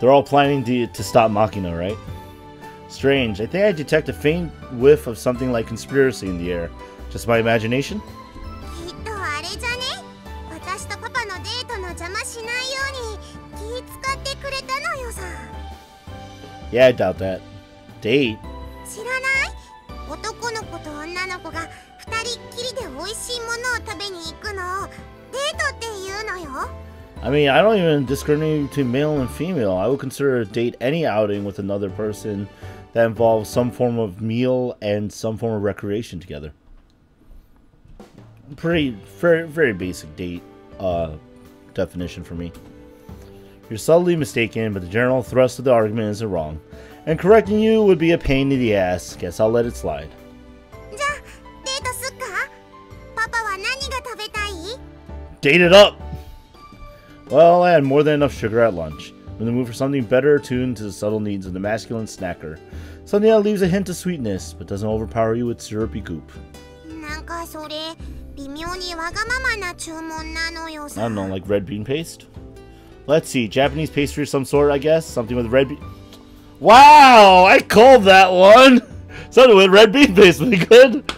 They're all planning to stop Makina, right? Strange. I think I detect a faint whiff of something like conspiracy in the air. Just my imagination? きっとあれじゃね。私とパパのデートの邪魔しないように気使ってくれたのよさ。Yeah, I doubt that. Date? 知らない？男の子と女の子が二人っきりで美味しいものを食べに行くのをデートって言うのよ。I mean, I don't even discriminate between male and female. I would consider a date any outing with another person that involves some form of meal and some form of recreation together. Very basic date definition for me. You're subtly mistaken, but the general thrust of the argument isn't wrong. And correcting you would be a pain in the ass. Guess I'll let it slide. じゃあデートすっか？パパは何が食べたい？ Date it up! Well, I had more than enough sugar at lunch. I'm in the mood for something better attuned to the subtle needs of the masculine snacker. Something that leaves a hint of sweetness, but doesn't overpower you with syrupy goop. なんかそれ微妙にわがままな注文なのよさ。 I don't know, like red bean paste? Let's see, Japanese pastry of some sort, I guess? Something with red bean... Wow! I called that one! Something with red bean paste would be good!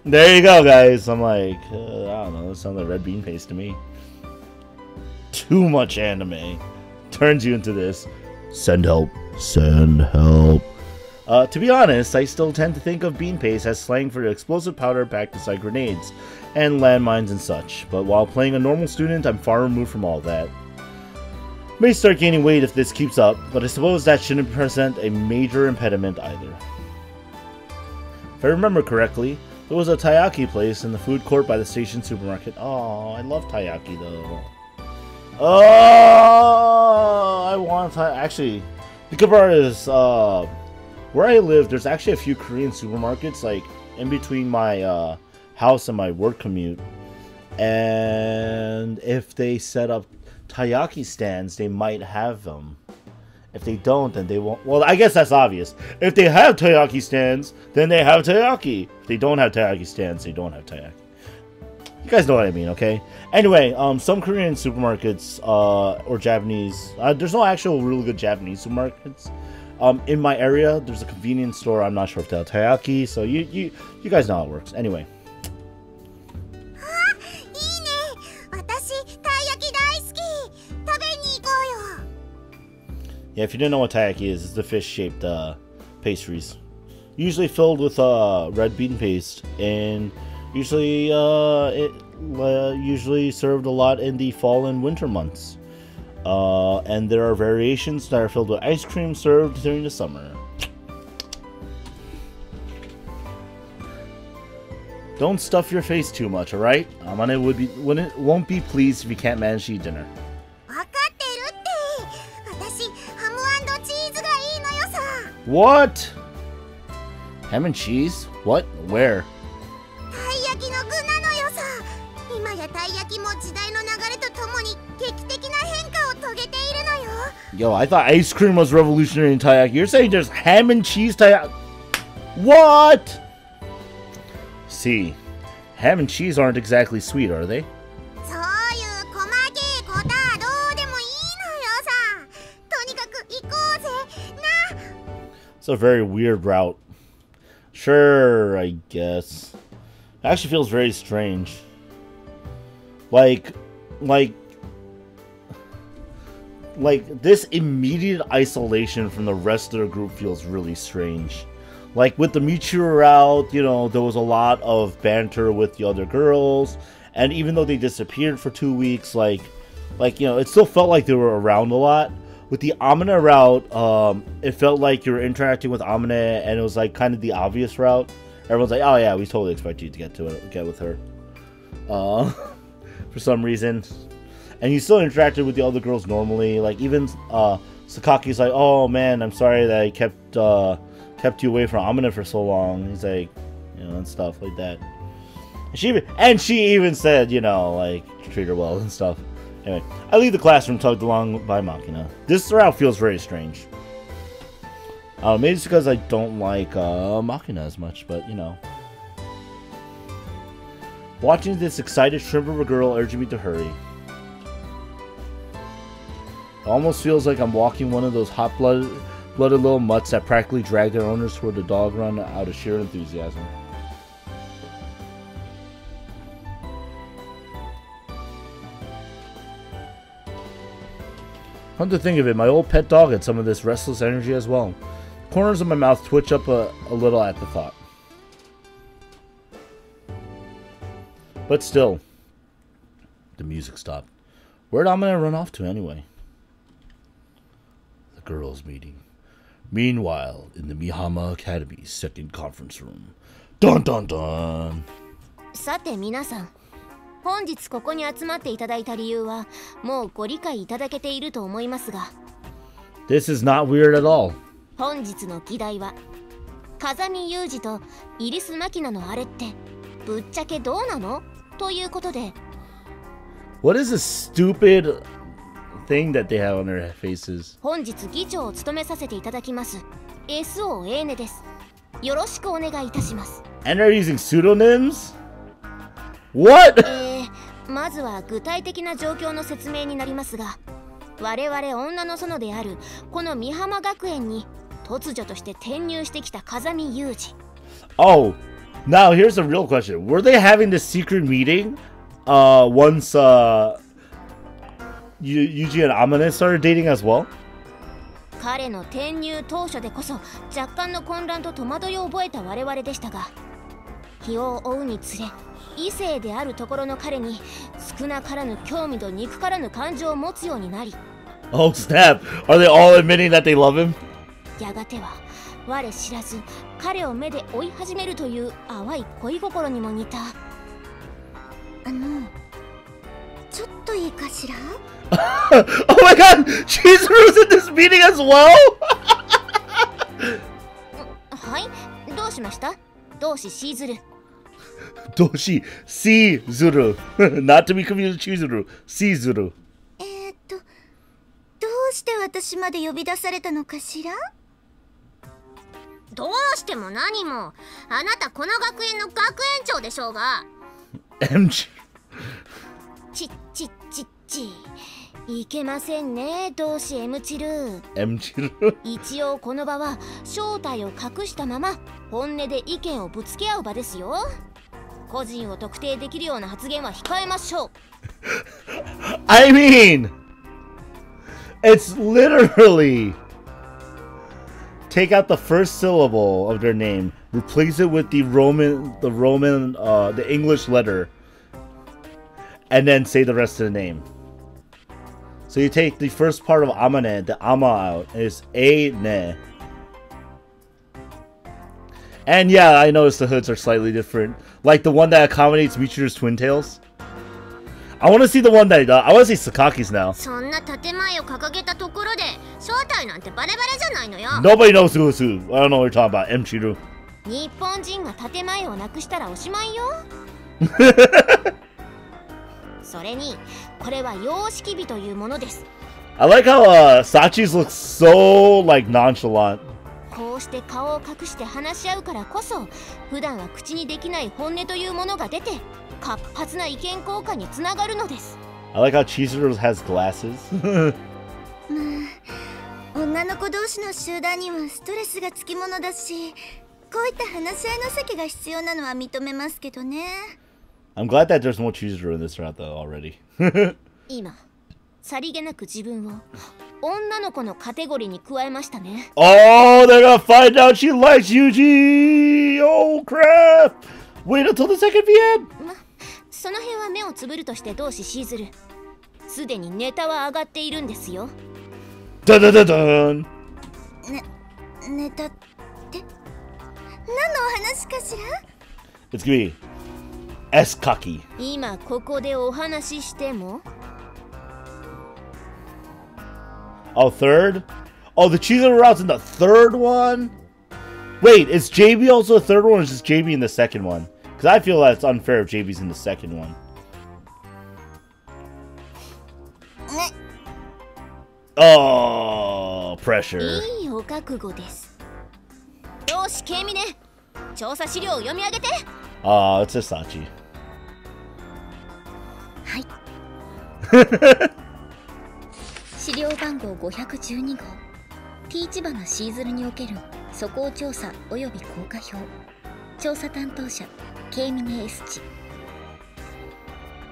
There you go, guys. I'm like, I don't know, it sounds like red bean paste to me. Too much anime turns you into this. Send help. Send help. To be honest, I still tend to think of bean paste as slang for explosive powder packed inside grenades and landmines and such, but while playing a normal student, I'm far removed from all that. May start gaining weight if this keeps up, but I suppose that shouldn't present a major impediment either. If I remember correctly, there was a taiyaki place in the food court by the station supermarket. Oh, I love taiyaki though. Oh, I want taiyaki. Actually, the good part is, where I live, there's actually a few Korean supermarkets, like, in between my, house and my work commute. And if they set up taiyaki stands, they might have them. If they don't, then they won't. Well, I guess that's obvious. If they have taiyaki stands, then they have taiyaki. If they don't have taiyaki stands, they don't have taiyaki. You guys know what I mean, okay? Anyway, some Korean supermarkets, or Japanese, there's no actual really good Japanese supermarkets. In my area, there's a convenience store. I'm not sure if they have taiyaki, so you guys know how it works. Anyway. Yeah, if you didn't know what taiyaki is, it's the fish-shaped pastries. Usually filled with red bean paste, and usually usually served a lot in the fall and winter months. And there are variations that are filled with ice cream served during the summer. Don't stuff your face too much, alright? Amane won't be pleased if you can't manage to eat dinner. What? Ham and cheese? What? Where? Yo, I thought ice cream was revolutionary in taiyaki. You're saying there's ham and cheese taiyaki? What? See, ham and cheese aren't exactly sweet, are they? It's a very weird route. Sure, I guess. It actually feels very strange. Like this immediate isolation from the rest of the group feels really strange. Like with the Michiru route, you know, there was a lot of banter with the other girls, and even though they disappeared for 2 weeks, like you know, it still felt like they were around a lot. With the Amina route, it felt like you were interacting with Amina, and it was like kind of the obvious route. Everyone's like, "Oh yeah, we totally expect you to get with her," for some reason. And you still interacted with the other girls normally. Like even Sakaki's like, "Oh man, I'm sorry that I kept you away from Amina for so long." He's like, you know, and stuff like that. And she even said, you know, like, treat her well and stuff. Anyway, I leave the classroom tugged along by Makina. This route feels very strange. Maybe it's because I don't like Makina as much, but you know. Watching this excited shrimp of a girl urging me to hurry. It almost feels like I'm walking one of those hot-blooded little mutts that practically drag their owners toward the dog run out of sheer enthusiasm. Come to think of it, my old pet dog had some of this restless energy as well. Corners of my mouth twitch up a little at the thought. But still, the music stopped. Where'd Amina run off to anyway? The girls' meeting. Meanwhile, in the Mihama Academy's second conference room. Dun dun dun! さて皆さん、本日ここに集まっていただいた理由はもうご理解いただけていると思いますが、 This is not weird at all. 本日の議題は風見雄二とイリス・マキナのあれってぶっちゃけどうなのということで。 What is this stupid thing that they have on their faces? 本日議長を務めさせていただきます SO エーネです。よろしくお願いいたします。 And they're using pseudonyms? What? まずは具体的な状況の説明になりますが、我々女の園であるこの美浜学園に突如として転入してきた風見雄二。 Oh, now here's a real question. Were they having this secret meeting once Yuji and Amane started dating as well? 彼の転入当初でこそ若干の混乱と戸惑いを覚えた我々でしたが、日を追うにつれ異性であるところの彼に少なからぬ興味と憎からぬ感情を持つようになり、 Oh snap! Are they all admitting that they love him? やがては我知らず彼を目で追い始めるという淡い恋心にも似た。ちょっといいかしら？ Oh my god! Chizuru's in this meeting as well? はい、どうしました？同志シーズル。 Doshi Shizuru. Not to be confused with Chizuru. Shizuru. どうして私まで呼び出されたのかしら？どうしても何も、あなたこの学園の学園長でしょうが。 MG. ちいけませんね、同志 M チル。 M チル。一応この場は正体を隠したまま本音で意見をぶつけ合う場ですよ。個人を特定できるような発言は控えましょう。 I mean, it's literally take out the first syllable of their name, replace it with the English letter, and then say the rest of the name. So you take the first part of Amane, the Ama out, and it's A-ne. And yeah, I noticed the hoods are slightly different. Like the one that accommodates Michiru's twin tails. I want to see the one that, I want to see Sakaki's now. そんな建前を掲げたところで正体なんてバレバレじゃないのよ。 Nobody knows who's who. I don't know what you're talking about. Michiru. 日本人が建前をなくしたらおしまいよ。それにこれは様式美というものです。 I like how Sachi's looks so like nonchalant. こうして顔を隠して話し合うからこそ普段は口にできない本音というものが出て活発な意見交換につながるのです。 I like how Chizuru has glasses. 女の子同士の集団にはストレスがつきものだし、こういった話し合いの席が必要なのは認めますけどね。I'm glad that there's more chooser in this route though already. 今さりげなく自分を女の子のカテゴリーに加えましたね。Oh, they're gonna find out she likes Yuji! Oh crap! Wait until the second PM! その辺は目をつぶるとして同志シーズル。すでにネタは上がっているんですよ。ダダダダーン。ネタって何のお話かしら？ It's gonna be S cocky. 今ここでお話ししても Oh, third? Oh, the cheeser route's in the third one? Wait, is JB also the third one or is just JB in the second one? Because I feel that it's unfair if JB's in the second one. Oh, pressure. いいお覚悟です。よし、ケイミネ、調査資料を読み上げて。It's a Sachi. はい。資料番号512号 T 千葉なシーズルにおける素行調査および効果表。調査担当者ケイミネ S チ。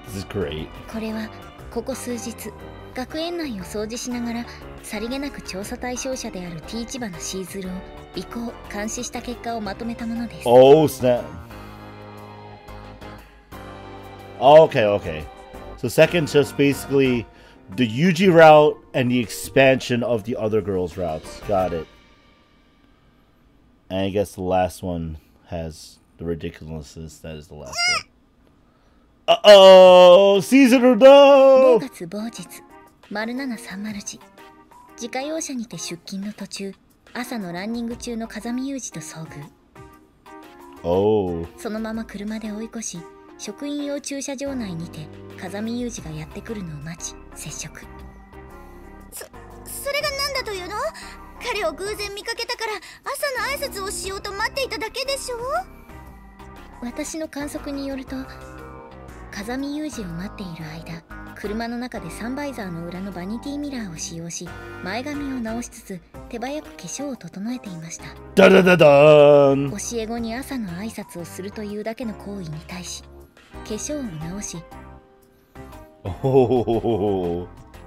This is great. これはここ数日学園内を掃除しながらさりげなく調査対象者である T 千葉なシーズルを尾行監視した結果をまとめたものです。Oh, snap. Okay, okay. So second's just basically the Yuji route and the expansion of the other girls' routes. Got it. And I guess the last one has the ridiculousness that is the last one. Uh-oh! Season or no! 5月某日、0730時。自家用車にて出勤の途中、朝のランニング中の風見雄二と遭遇。Oh. そのまま車で追い越し、職員用駐車場内にて風見雄二がやってくるのを待ち接触。それが何だというの？彼を偶然見かけたから朝の挨拶をしようと待っていただけでしょ？私の観測によると、風見雄二を待っている間、車の中でサンバイザーの裏のバニティミラーを使用し、前髪を直しつつ手早く化粧を整えていました。ダダダダーン。教え子に朝の挨拶をするというだけの行為に対し、化粧を直し、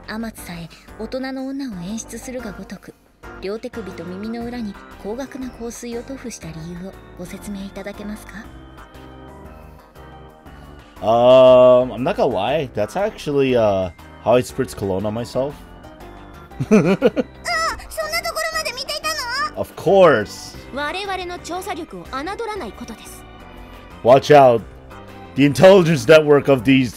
天津さえ大人の女を演出するがごとく、両手首と耳の裏に高額な香水を塗布した理由をご説明いただけますか？ I'm not gonna lie, that's actually how I spritz cologne on myself. そんなところまで見ていたの？ Of course. 我々の調査力を侮らないことです。 Watch out. The intelligence network of the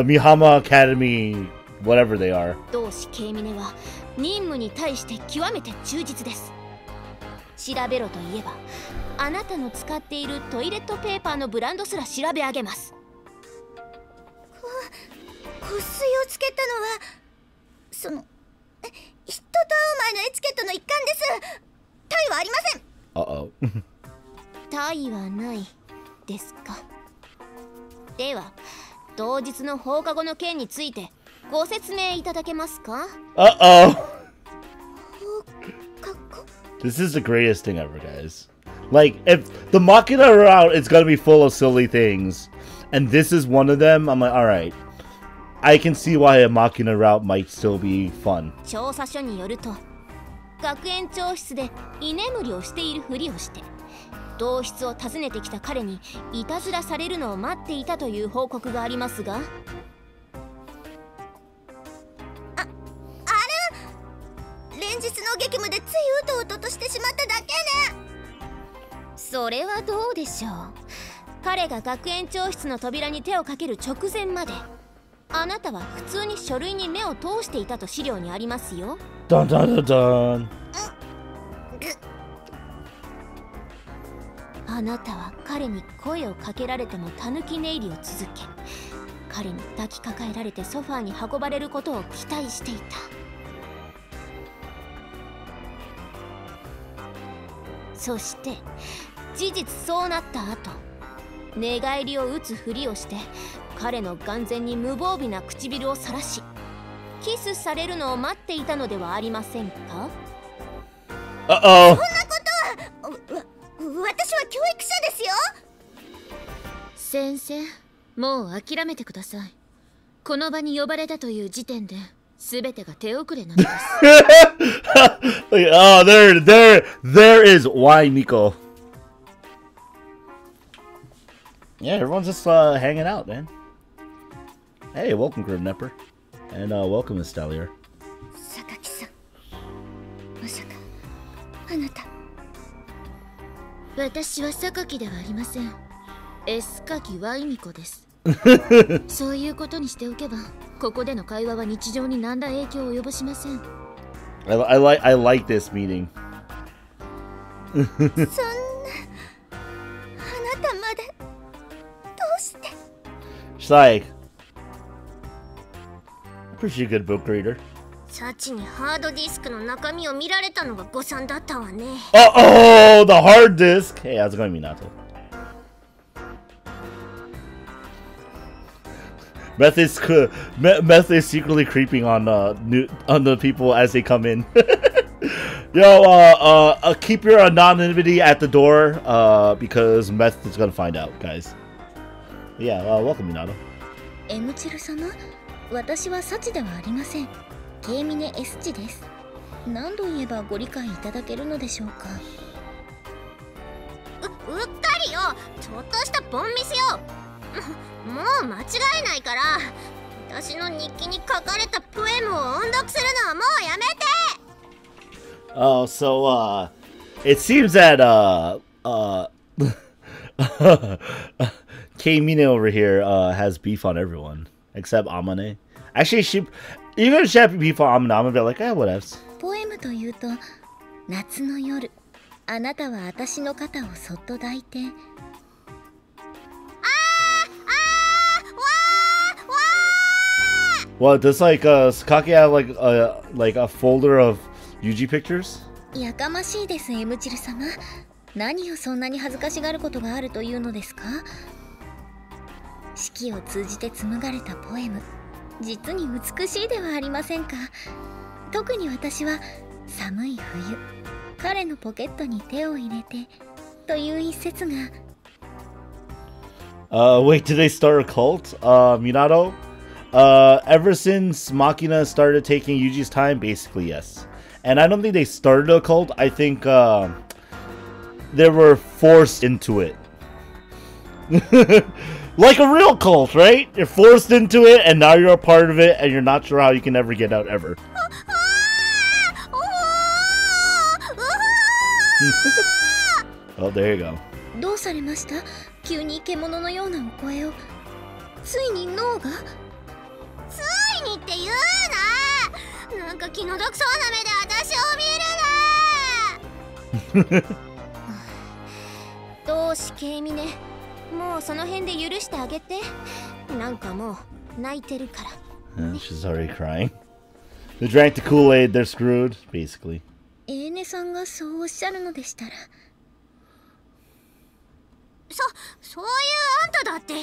Mihama Academy, whatever they are. 同志ケイミネは任務に対して極めて忠実です。調べろといえば、あなたの使っているトイレットペーパーのブランドすら調べ上げます。香水をつけたのはその人と会う前のエチケットの一環です。タイはありません。タイはないですか。では当日の放課後の件についてご説明いただけますか？ This is the greatest thing ever, guys. Like, if the Makina route is gonna be full of silly things, and this is one of them, I'm like, alright. I can see why a Makina route might still be fun. 調査書によると、学園長室で居眠りをしているふりをして、同室を訪ねてきた彼にいたずらされるのを待っていたという報告がありますが、連日の激務でついうとうととしてしまっただけね。それはどうでしょう。彼が学園長室の扉に手をかける直前まで、あなたは普通に書類に目を通していたと資料にありますよ。ダンダンダンダン。あなたは彼に声をかけられてもたぬき寝入りを続け、彼に抱きかかえられてソファーに運ばれることを期待していた。そして事実そうなった後、寝返りを打つふりをして彼の眼前に無防備な唇をさらし、キスされるのを待っていたのではありませんか？そんなことは教育者ですよ。先生、もう諦めてください。この場に呼ばれたという時点で全てが手遅れなのです。Oh, there is why Miko. Yeah, everyone's just hanging out, man. Hey, welcome, Grimnepper, and welcome, Miss Stalier. 榊さん、まさかあなた。私は榊ではありません。S 柿ワイミコです。そういうことにしておけば、ここでの会話は日常に何ら影響を及ぼしません。I like this meeting. そんな、あなたまでどうして。 She's like, pretty good book reader. サチにハードディスクの中身を見られたのが誤算だったわね。Oh, the hard disk. Hey, how's it going, Minato? Meth is secretly creeping on the people as they come in. Yo, keep your anonymity at the door, because Meth is gonna find out, guys. Yeah, welcome, Minato. エムチル様、私はサチではありません。ケイミネ S チです。何度言えばご理解いただけるのでしょうか。うっかりよ。ちょっとしたボンミスよ。もう間違いないから、私の日記に書かれたポエムを音読するのはもうやめて。Oh, so it seems that K-Mine over here has beef on everyone except Amane. Actually, even if she had beef on Amane, I'm gonna be like, what else? ポエムというと、夏の夜、あなたは私の肩をそっと抱いて。Well, does Sakaki have like a folder of Yuji pictures? やかましいです、エムチル様。何をそんなに恥ずかしがることがあるというのですか。四季を通じて紡がれたポエム、実に美しいではありませんか。特に私は寒い冬、彼のポケットに手を入れてという一節が。Wait, did they start a cult? Minato? Ever since Machina started taking Yuji's time, basically yes. And I don't think they started a cult. I think they were forced into it. Like a real cult, right? You're forced into it, and now you're a part of it, and you're not sure how you can ever get out ever. Oh, there you go. どうされました？急に獣のようなお声を。ついに脳が？ついにって言うな。なんか気の毒そうな目で私を見るな。どうしケイミネ、もうその辺で許してあげて。なんかもう泣いてるから。She's already crying. They drank the Kool-Aid, they're screwed, basically. エーネさんがそうおっしゃるのでしたら。そういうあんただって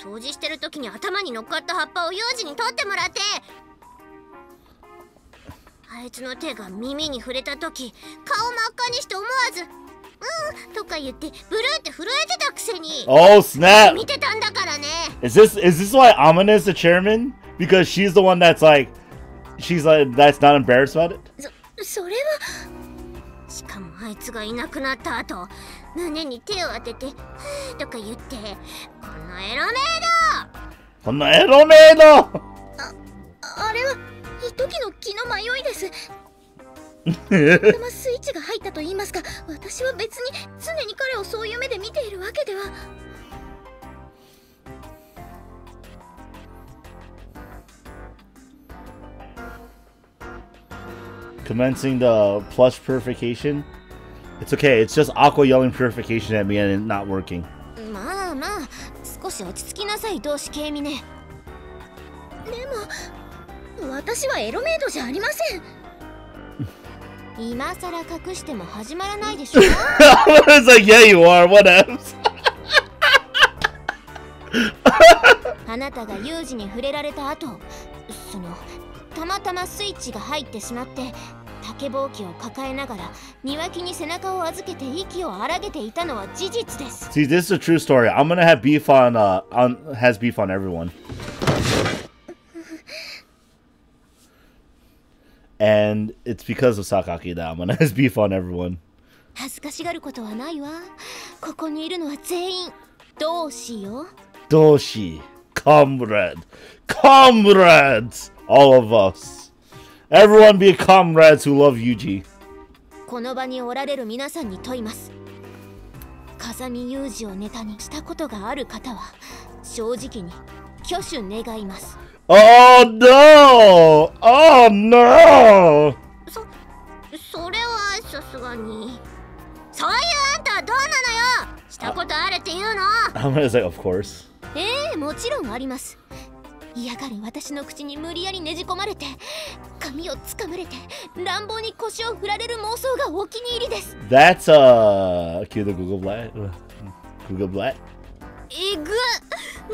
掃除してる時に頭に乗っかった葉っぱを幼児に取ってもらって、あいつの手が耳に触れた時顔真っ赤にして思わず「うん」とか言ってブルーって震えてたくせに。Oh snap! 見てたんだからね。Is this why Amane is the chairman? Because she's the one that's like that's not embarrassed about it? それは。しかもあいつがいなくなった後、胸に手を当てて「ふー」とか言って「このエロメイド」。このエロメイド。あれは一時の気の迷いです。たまスイッチが入ったと言いますか、私は別に常に彼をそういう目で見ているわけでは。Commencing the plush purification. It's okay. It's just Aqua yelling purification at me and it not working. まあまあ、少し落ち着きなさい、同志ケイミネ。でも私はエロメイドじゃありません。今さら隠しても始まらないでしょ。It's like, yeah, you are. What else? あなたが有事に触れられた後、たまたまスイッチが入ってしまって、たけぼうきを抱えながら庭木に背中を預けて息を荒げていたのは事実です。 See, this is a true story. I'm gonna have beef on has beef on everyone. And it's because of Sakaki that I'm gonna have beef on everyone. 恥ずかしがることはないわ。ここにいるのは全員同志よ。Doshi, comrade, comrades, all of us. Everyone be comrades who love Yuji. この場におられる皆さんに問います。風見雄二をネタにしたことがある方は正直に挙手願います。Oh no! Oh no! それはさすがに。そういうあんたはどうなのよ。したことあるっていうの。I'm gonna say, of course. もちろんあります。嫌がる私の口に無理やりねじ込まれて、髪をつかまれて、乱暴に腰を振られる妄想がお気に入りです。That's cue the Google Black. Google Black. えぐ、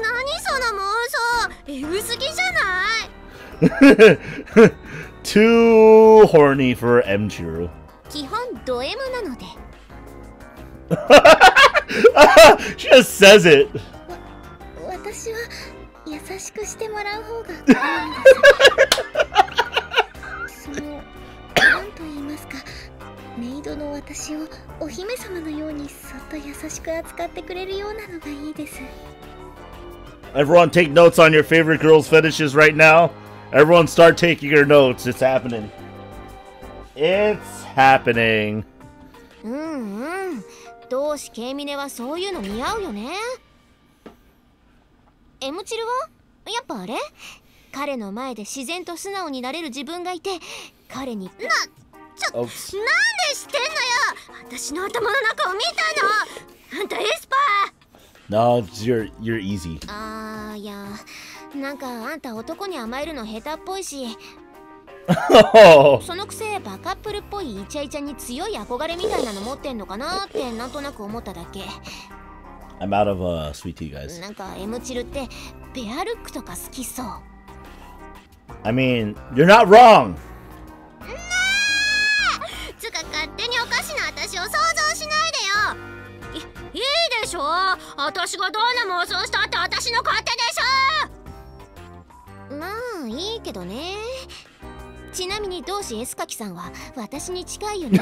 何その妄想、えぐすぎじゃない Too horny for M-Chiro. 基本ド M なので。She just says it. 私は優しくしてもらう方がその、なんと言いますか、メイドの私をお姫様のようにそっと優しく扱ってくれるようなのがいいです。 Everyone take notes on your favorite girls' fetishes right now. Everyone start taking your notes. It's happening. It's happening. 同志ケイミネはそういうの似合うよね。Mチルはやっぱあれ、彼の前で自然と素直になれる自分がいて、彼になんで知ってんのよ。私の頭の中を見たの。あんたエスパー。No, you're easy. いや、なんかあんた男に甘えるの下手っぽいしそのくせバカップルっぽいイチャイチャに強い憧れみたいなの持ってんのかなってなんとなく思っただけ。I'm out of sweet tea, guys. なんか M チルってペアルックとか好きそう。I mean, you're not wrong. つか勝手におかしな私を想像しないでよ。いいでしょ、私がどんな妄想したって私の勝手でしょ。まあいいけどね。ちなみに同志 S カキさんは私に近いよね。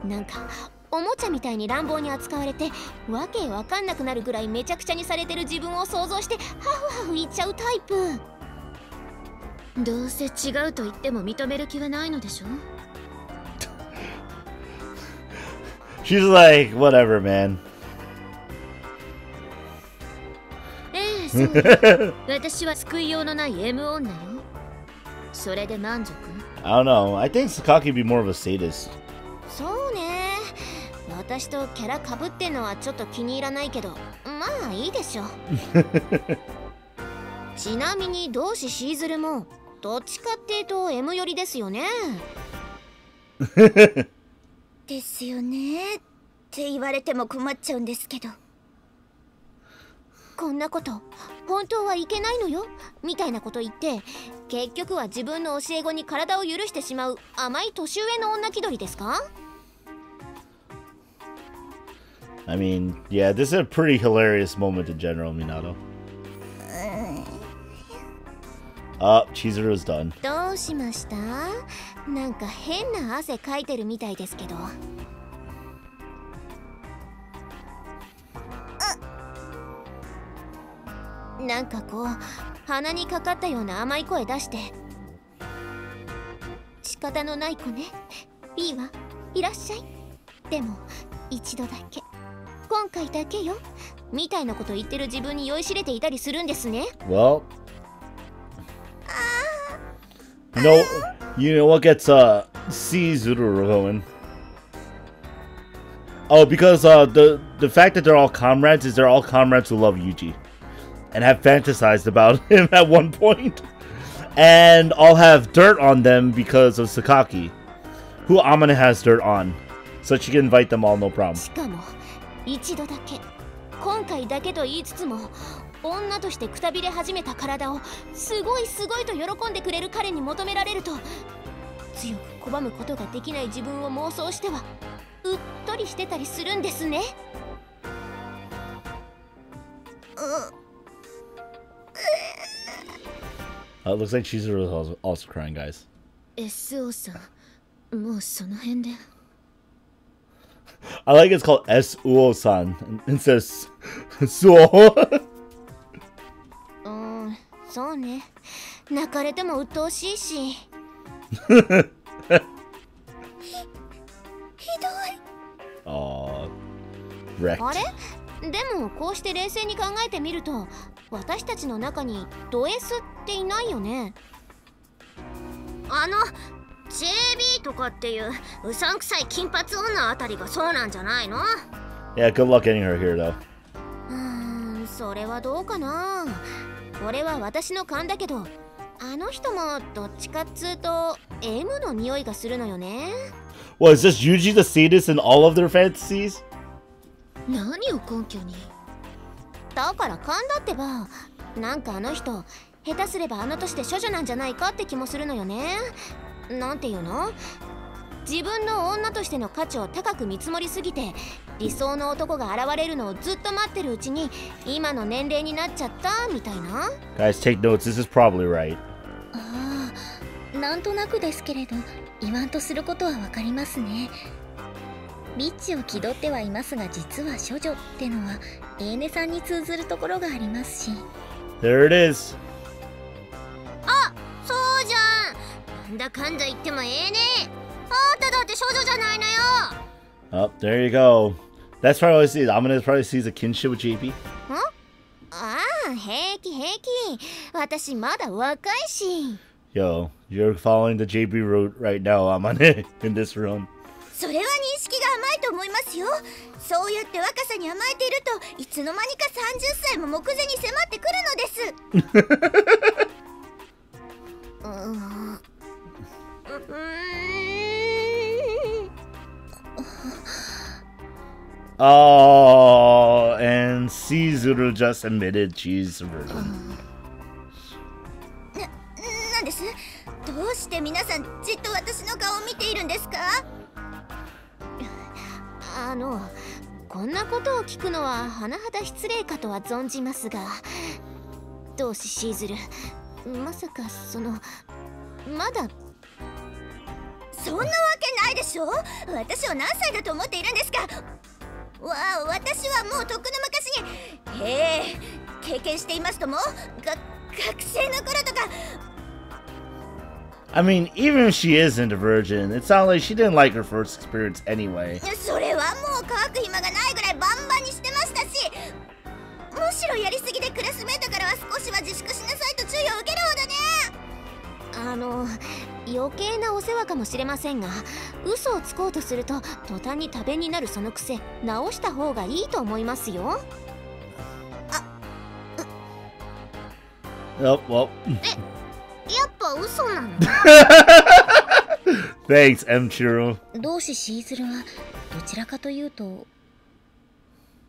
なんかおもちゃみたいに乱暴に扱われてわけわかんなくなるぐらいめちゃくちゃにされてる自分を想像してハフハフ言っちゃうタイプ。どうせ違うと言っても認める気はないのでしょ。She's like, whatever, man. そう。私は救いようのない M 女よ。それで満足？ I don't know. I think Sakaki be more of a sadist. そうね。私とキャラ被ってんのはちょっと気に入らないけど、まあいいでしょ。ちなみに同志シーズルもどっちかっていうと M 寄りですよね。ですよねって言われても困っちゃうんですけど。こんなこと本当はいけないのよみたいなこと言って結局は自分の教え子に体を許してしまう甘い年上の女気取りですか？ I mean, yeah, this is a pretty hilarious moment in general, Minato. Chizuru's done. どうしました？なんか変な汗かいてるみたいですけど。なんかこう鼻にかかったような甘い声出して仕方のない子ね、いいわ、いらっしゃい、でも一度だけ、今回だけよみたいなこと言ってる自分に酔いしれていたりするんですね。 Well, you know what gets Chizuru going? Oh, because the fact that they're all comrades is they're all comrades who love Yuji and have fantasized about him at one point, and all have dirt on them because of Sakaki, who Amane has dirt on, so she can invite them all no problem. しかも一度だけ、今回だけと言いつつも女としてくたびれ始めた体をすごいすごいと喜んでくれる彼に求められると、強く拒むことができない自分を妄想してはうっとりしてたりするんですね。It looks like Chizuru is also crying, guys. SO さん、もうその辺で。I like it's called SUO-san instead of Suo. そうね。泣かれても鬱陶しいし。ひどい。Wrecked. あれ？でもこうして冷静に考えてみると、私たちの中にド S っていないよね。JB とかっていううさんくさい金髪女あたりがそうなんじゃないの？ Yeah, good luck getting her here, though. それはどうかな。これは私の勘だけど、あの人もどっちかっつうと M の匂いがするのよね。What, is this Yuji the sadist in all of their fantasies? 何を根拠に？だから勘だってば。なんかあの人下手すればあの年で処女なんじゃないかって気もするのよね。なんていうの？自分の女としての価値を高く見積もりすぎて、理想の男が現れるのをずっと待ってるうちに今の年齢になっちゃったみたいな。 Guys, take notes. This is probably right. ああ、なんとなくですけれど言わんとすることはわかりますね。ビッチを気取ってはいますが、実は処女ってのはエーネさんに通ずるところがありますし。 There it is. あ、そうじゃん。なんだかんだ言ってもええね。あんただって少女じゃないのよ。 Oh, there you go. That's probably sees. Amina probably sees a kinship with JP. ああ、平気平気。私まだ若いし。 Yo, you're following the JP route right now, Amane, in this room. それは認識が甘いと思いますよ。そうやって若さに甘えているといつの間にか30歳も目前に迫ってくるのです。Oh, and Chizuru just admitted she's a virgin. なんです？どうして皆さんじっと私の顔を見ているんですか？こんなことを聞くのは甚だ失礼かとは存じますが、どうしシーズル、まさかまだ。そんなわけないでしょ。私を何歳だと思っているんですか。私はもうとっくの昔に経験していますとも。学生の頃とか。I mean, even if she isn't a virgin, it sounds like she didn't like her first experience anyway. それはもう乾く暇がないぐらいバンバンにしてましたし、むしろやりすぎでクラスメートからは少しは自粛しなさいと注意を受けるほどね。余計なお世話かもしれませんが、嘘をつこうとすると途端に多弁になるその癖、直した方がいいと思いますよ。Oh, well. やっぱ嘘なの？ Thanks, M. Chiro. 同志シーズルはどちらかというと、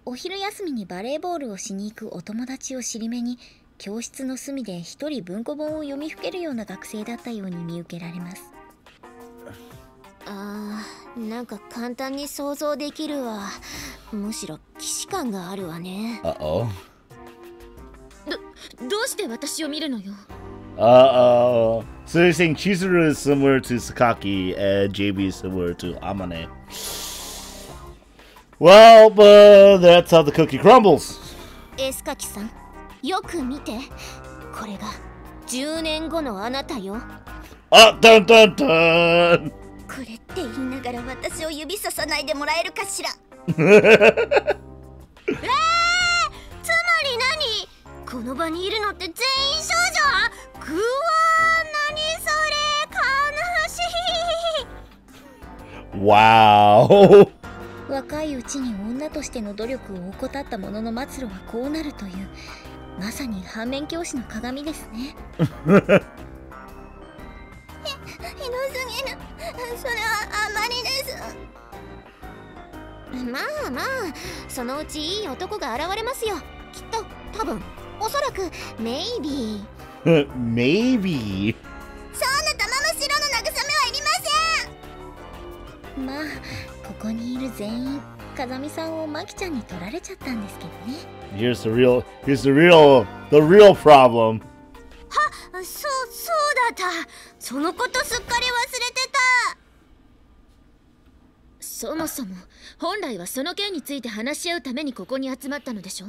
お昼休みにバレーボールをしに行くお友達を尻目に教室の隅で一人文庫本を読みふけるような学生だったように見受けられます。なんか簡単に想像できるわ。むしろ既視感があるわね。Uh-oh. どうして私を見るのよ。Uh-oh. So you're saying Chizuru is similar to Sakaki and JB is similar to Amane. Well, but that's how the cookie crumbles. エスカキさん、よく見て。これが10年後のあなたよ。あ、ダンダンダン。これって言いながら私を指ささないでもらえるかしら。つまり何？この場にいるのって全員少女？ぐわー、何それ、悲しい。Wow. 若いうちに女としての努力を怠った者の末路はこうなるという、まさに反面教師の鏡ですね。ひどすぎる。それはあまりです。まあまあ、そのうちいい男が現れますよ。きっと、多分。おそらくmaybe Maybe. そんな玉虫色の慰めはいりません。まあここにいる全員風見さんをマキちゃんに取られちゃったんですけどね。 Here's the real problem. そうだった。そのことすっかり忘れてた。そもそも本来はその件について話し合うためにここに集まったのでしょ。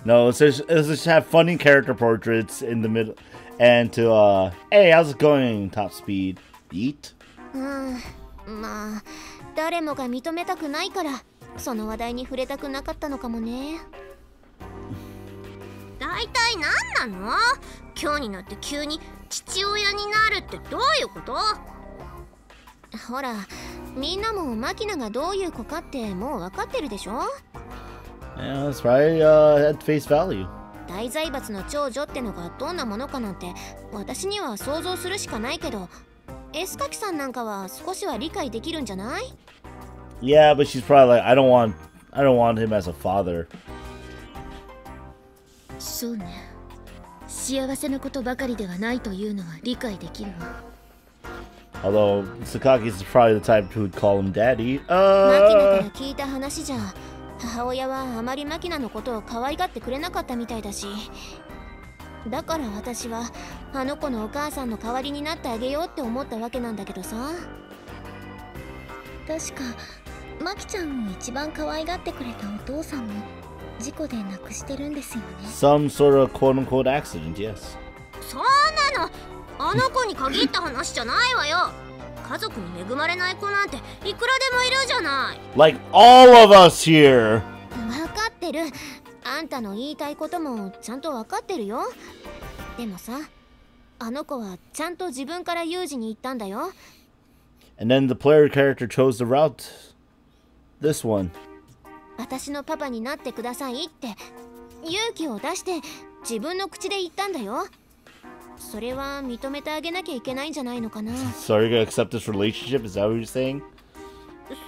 No, it's just have funny character portraits in the middle, and to hey, how's it going? Top speed, eat. まあ誰もが認めたくないからその話題に触れたくなかったのかもね。だいたい何なの？今日になって急に父親になるってどういうこと？ほらみんなもマキナがどういう子かってもう分かってるでしょ。 Yeah, that's right. At face value. 大財閥の長女ってのがどんなものかなんて私には想像するしかないけど、エスカキさんなんかは少しは理解できるんじゃない？ Yeah, but she's probably like, I don't want him as a father. そうね。幸せなことばかりではないというのは理解できるわ。 Although Sakaki is probably the type who would call him daddy. マキナから聞いた話じゃ母親はあまりマキナのことを可愛がってくれなかったみたいだし、だから私はあの子のお母さんの代わりになってあげようって思ったわけなんだけどさ。確かマキちゃんを一番可愛がってくれたお父さんも事故で亡くしてるんですよね。 Some sort of quote unquote accident, yes. そんなのあの子に限った話じゃないわよ。家族に恵まれない子なんていくらでもいるじゃない。 Like all of us here. 分かってる。あんたの言いたいこともちゃんと分かってるよ。でもさ、あの子はちゃんと自分から有事に行ったんだよ。 And then the player character chose the route. This one. 私のパパになってくださいって勇気を出して自分の口で言ったんだよ。それは認めてあげなきゃいけないんじゃないのかな。 So are you gonna accept this relationship? Is that what you're saying?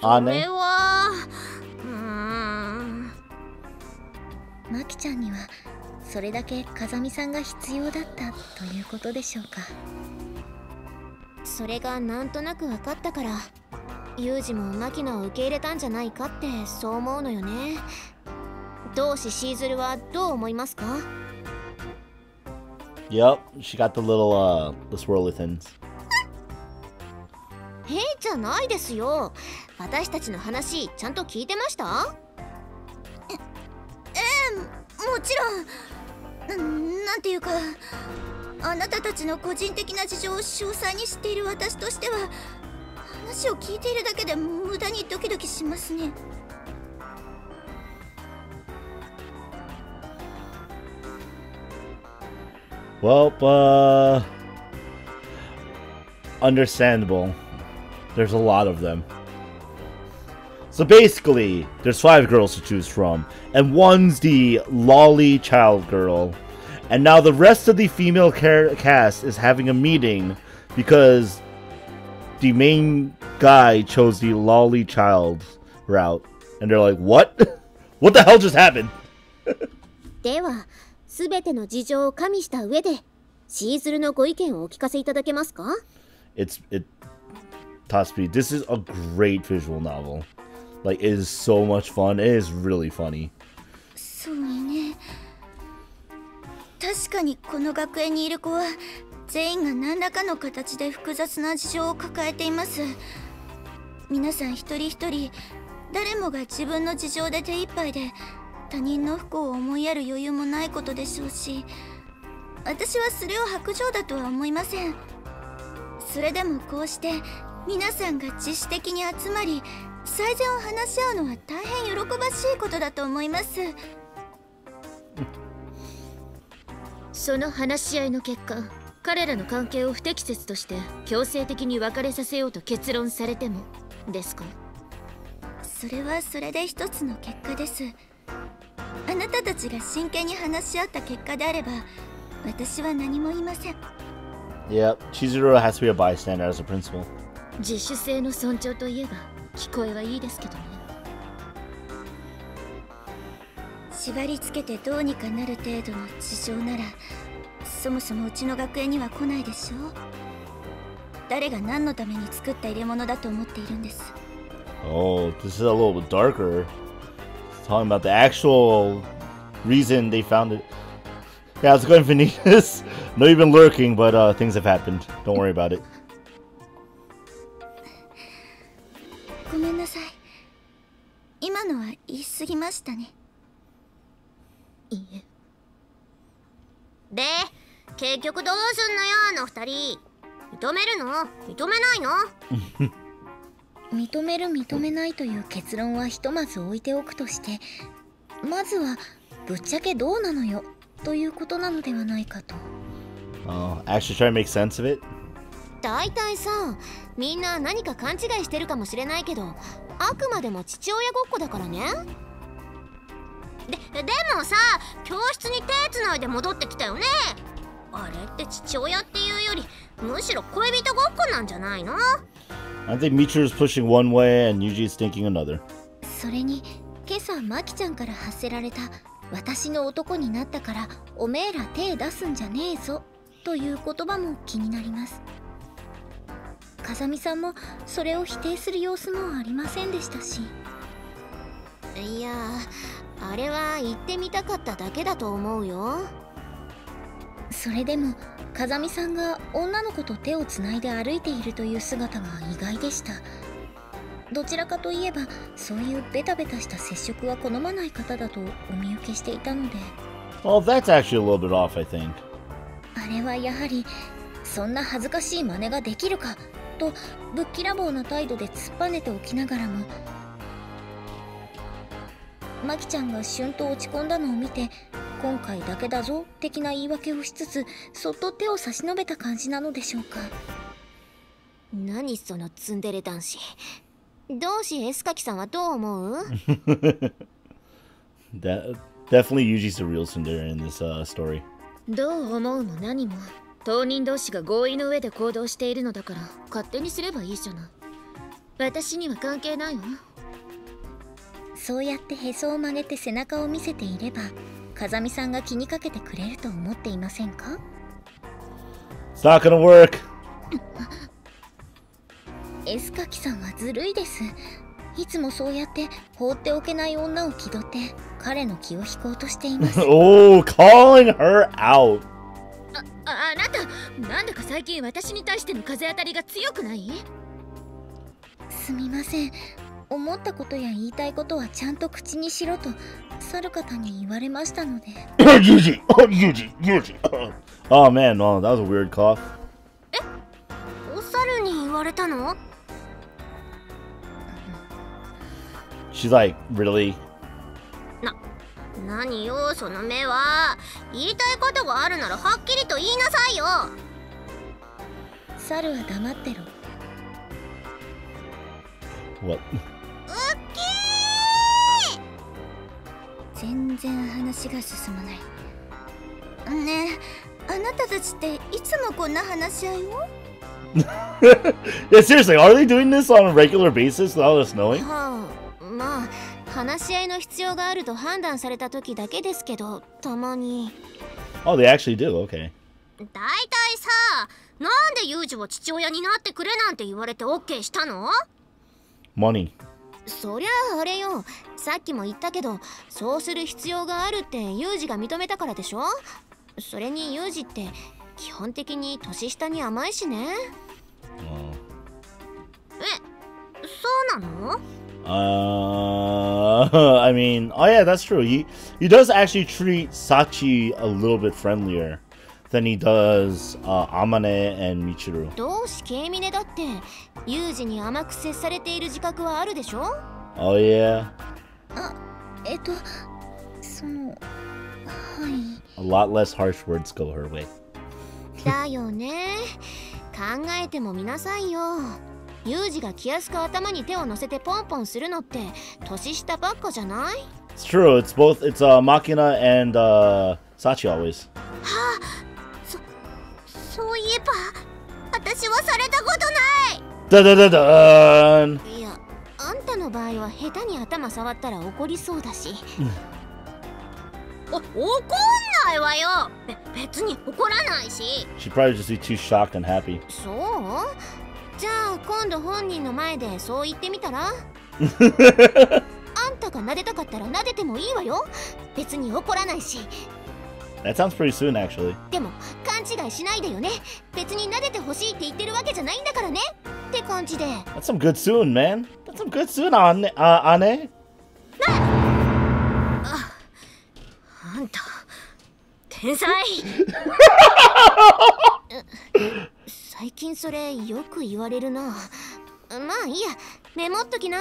それはマキちゃんにはそれだけ風見さんが必要だったということでしょうか。それがなんとなく分かったからユージもマキナを受け入れたんじゃないかってそう思うのよね。同志シーズルはどう思いますか？ Yep, she got the little the swirly things. じゃないですよ。私たちの話ちゃんと聞いてました？もちろん。なんていうか、あなたたちの個人的な事情を詳細に知っている私としては話を聞いているだけで無駄にドキドキしますね。Well, understandable. There's a lot of them. So basically, there's 5 girls to choose from, and one's the lolly child girl. And now the rest of the female cast is having a meeting because the main guy chose the lolly child route. And they're like, what? What the hell just happened? では、すべての事情を加味した上で、シーズルのご意見をお聞かせいただけますか？ Taspi, this is a great visual novel. Like, it is so much fun. It is really funny. そうね。確かにこの学園にいる子は全員が何らかの形で複雑な事情を抱えています。皆さん一人一人誰もが自分の事情で手一杯で他人の不幸を思いやる余裕もないことでしょうし、私はそれを薄情だとは思いません。それでもこうして皆さんが自主的に集まり最善を話し合うのは大変喜ばしいことだと思います。その話し合いの結果、彼らの関係を不適切として強制的に別れさせようと結論されてもですか？それはそれで一つの結果です。あなたたちが真剣に話し合った結果であれば私は何も言いません。Yep, Chizuru has to be a bystander as a principal. 自主性の尊重といえば聞こえはいいですけどね。縛り付けてどうにかなる程度の事情ならそもそもうちの学園には来ないでしょう。誰が何のために作った入れ物だと思っているんです。 Oh, this is a little bit darker. It's talking about the actual reason they found it. Yeah, how's it going, Venus? No, you've been lurking, but things have happened. Don't worry about it. ごめんなさい。今のは言い過ぎましたね。いいえ。で、結局どうすんのよあの二人。認めるの？認めないの？認める認めないという結論はひとまず置いておくとして、まずはぶっちゃけどうなのよということなのではないかと。Actually try to make sense of it? 大体さ、みんな何か勘違いしてるかもしれないけど、あくまでも父親ごっこだからね。でもさ、教室に手つないで戻ってきたよね。あれって父親っていうよりむしろ恋人ごっこなんじゃないの？ I think Michiru is pushing one way and Yuji is thinking another. それに今朝マキちゃんから発せられた私の男になったからおめえら手出すんじゃねえぞという言葉も気になります。風見さんもそれを否定する様子もありませんでしたし。いや、あれは言ってみたかっただけだと思うよ。それでも風見さんが女の子と手をつないで歩いているという姿が意外でした。どちらかといえばそういうベタベタした接触は好まない方だとお見受けしていたので。 Well, that's actually a little bit off, I think. あれはやはりそんな恥ずかしい真似ができるかとぶっきらぼうな態度で突っぱねておきながらも、マキちゃんがシュンと落ち込んだのを見て今回だけだぞ的な言い訳をしつつそっと手を差し伸べた感じなのでしょうか。何そのツンデレ男子。同志エスカキさんはどう思う？ Definitely Yuji's the real tsundere in this story. どう思うも何も当人同士が合意の上で行動しているのだから勝手にすればいいじゃない。私には関係ないわ。そうやってへそを曲げて背中を見せていれば風見さんが気にかけてくれると思っていませんか？ It's not gonna work. エスカキさんはずるいです。いつもそうやって放っておけない女を気取って彼の気を引こうとしています。Oh, calling her out. あなた、なんだか最近私に対しての風当たりが強くない？すみません。思ったことや言いたいことはちゃんと口にしろと去る方に言われましたので。Yuji! Oh, Yuji! Oh man, no, that was a weird cough. お猿に言われたの？ She's like, really? 何よその目は。言いたいことがあるならはっきりと言いなさいよ。猿は黙ってろ。 What? 全然話が進まない。ねえ、あなたたちっていつもこんな話し合いを？ Yeah, seriously, are they doing this on a regular basis without us knowing? はあ、まあ話し合いの必要があると判断された時だけですけど、たまに。 Oh, they actually do, okay. だいたいさ、なんでユージを父親になってくれなんて言われて OK したの？ Money. そりゃああれよ、さっきも言ったけどそうする必要があるってユージが認めたからでしょ。それにユージって基本的に年下に甘いしね。そうなの？ I mean, oh yeah, that's true. He does actually treat Sachi a little bit friendlier than he does Amane and Michiru. 同志ケイミネだってユージに甘く接されている自覚はあるでしょ？ Oh yeah. その、はい。A lot less harsh words go her way. だよね。考えてもみなさいよ。ユージが気安く頭に手を乗せてポンポンするのって年下ばっかじゃない？ It's true. It's both. It's Makina and Sachi always. はあ、そういえば私はされたことない。Da da da da. いや、あんたの場合は下手に頭触ったら怒りそうだし。怒んないわよ。別に怒らないし。 She'd probably just be too shocked and happy. そう？じゃあ今度本人の前でそう言ってみたら？あんたが撫でたかったら撫でてもいいわよ。別に怒らないし。That sounds pretty soon, actually. でも勘違いしないでよね。別に撫でてほしいって言ってるわけじゃないんだからね。って感じで。That's some good soon, man. That's some good soon, Ane. あんた天才。最近それよく言われるな。まあいいや、メモっときな。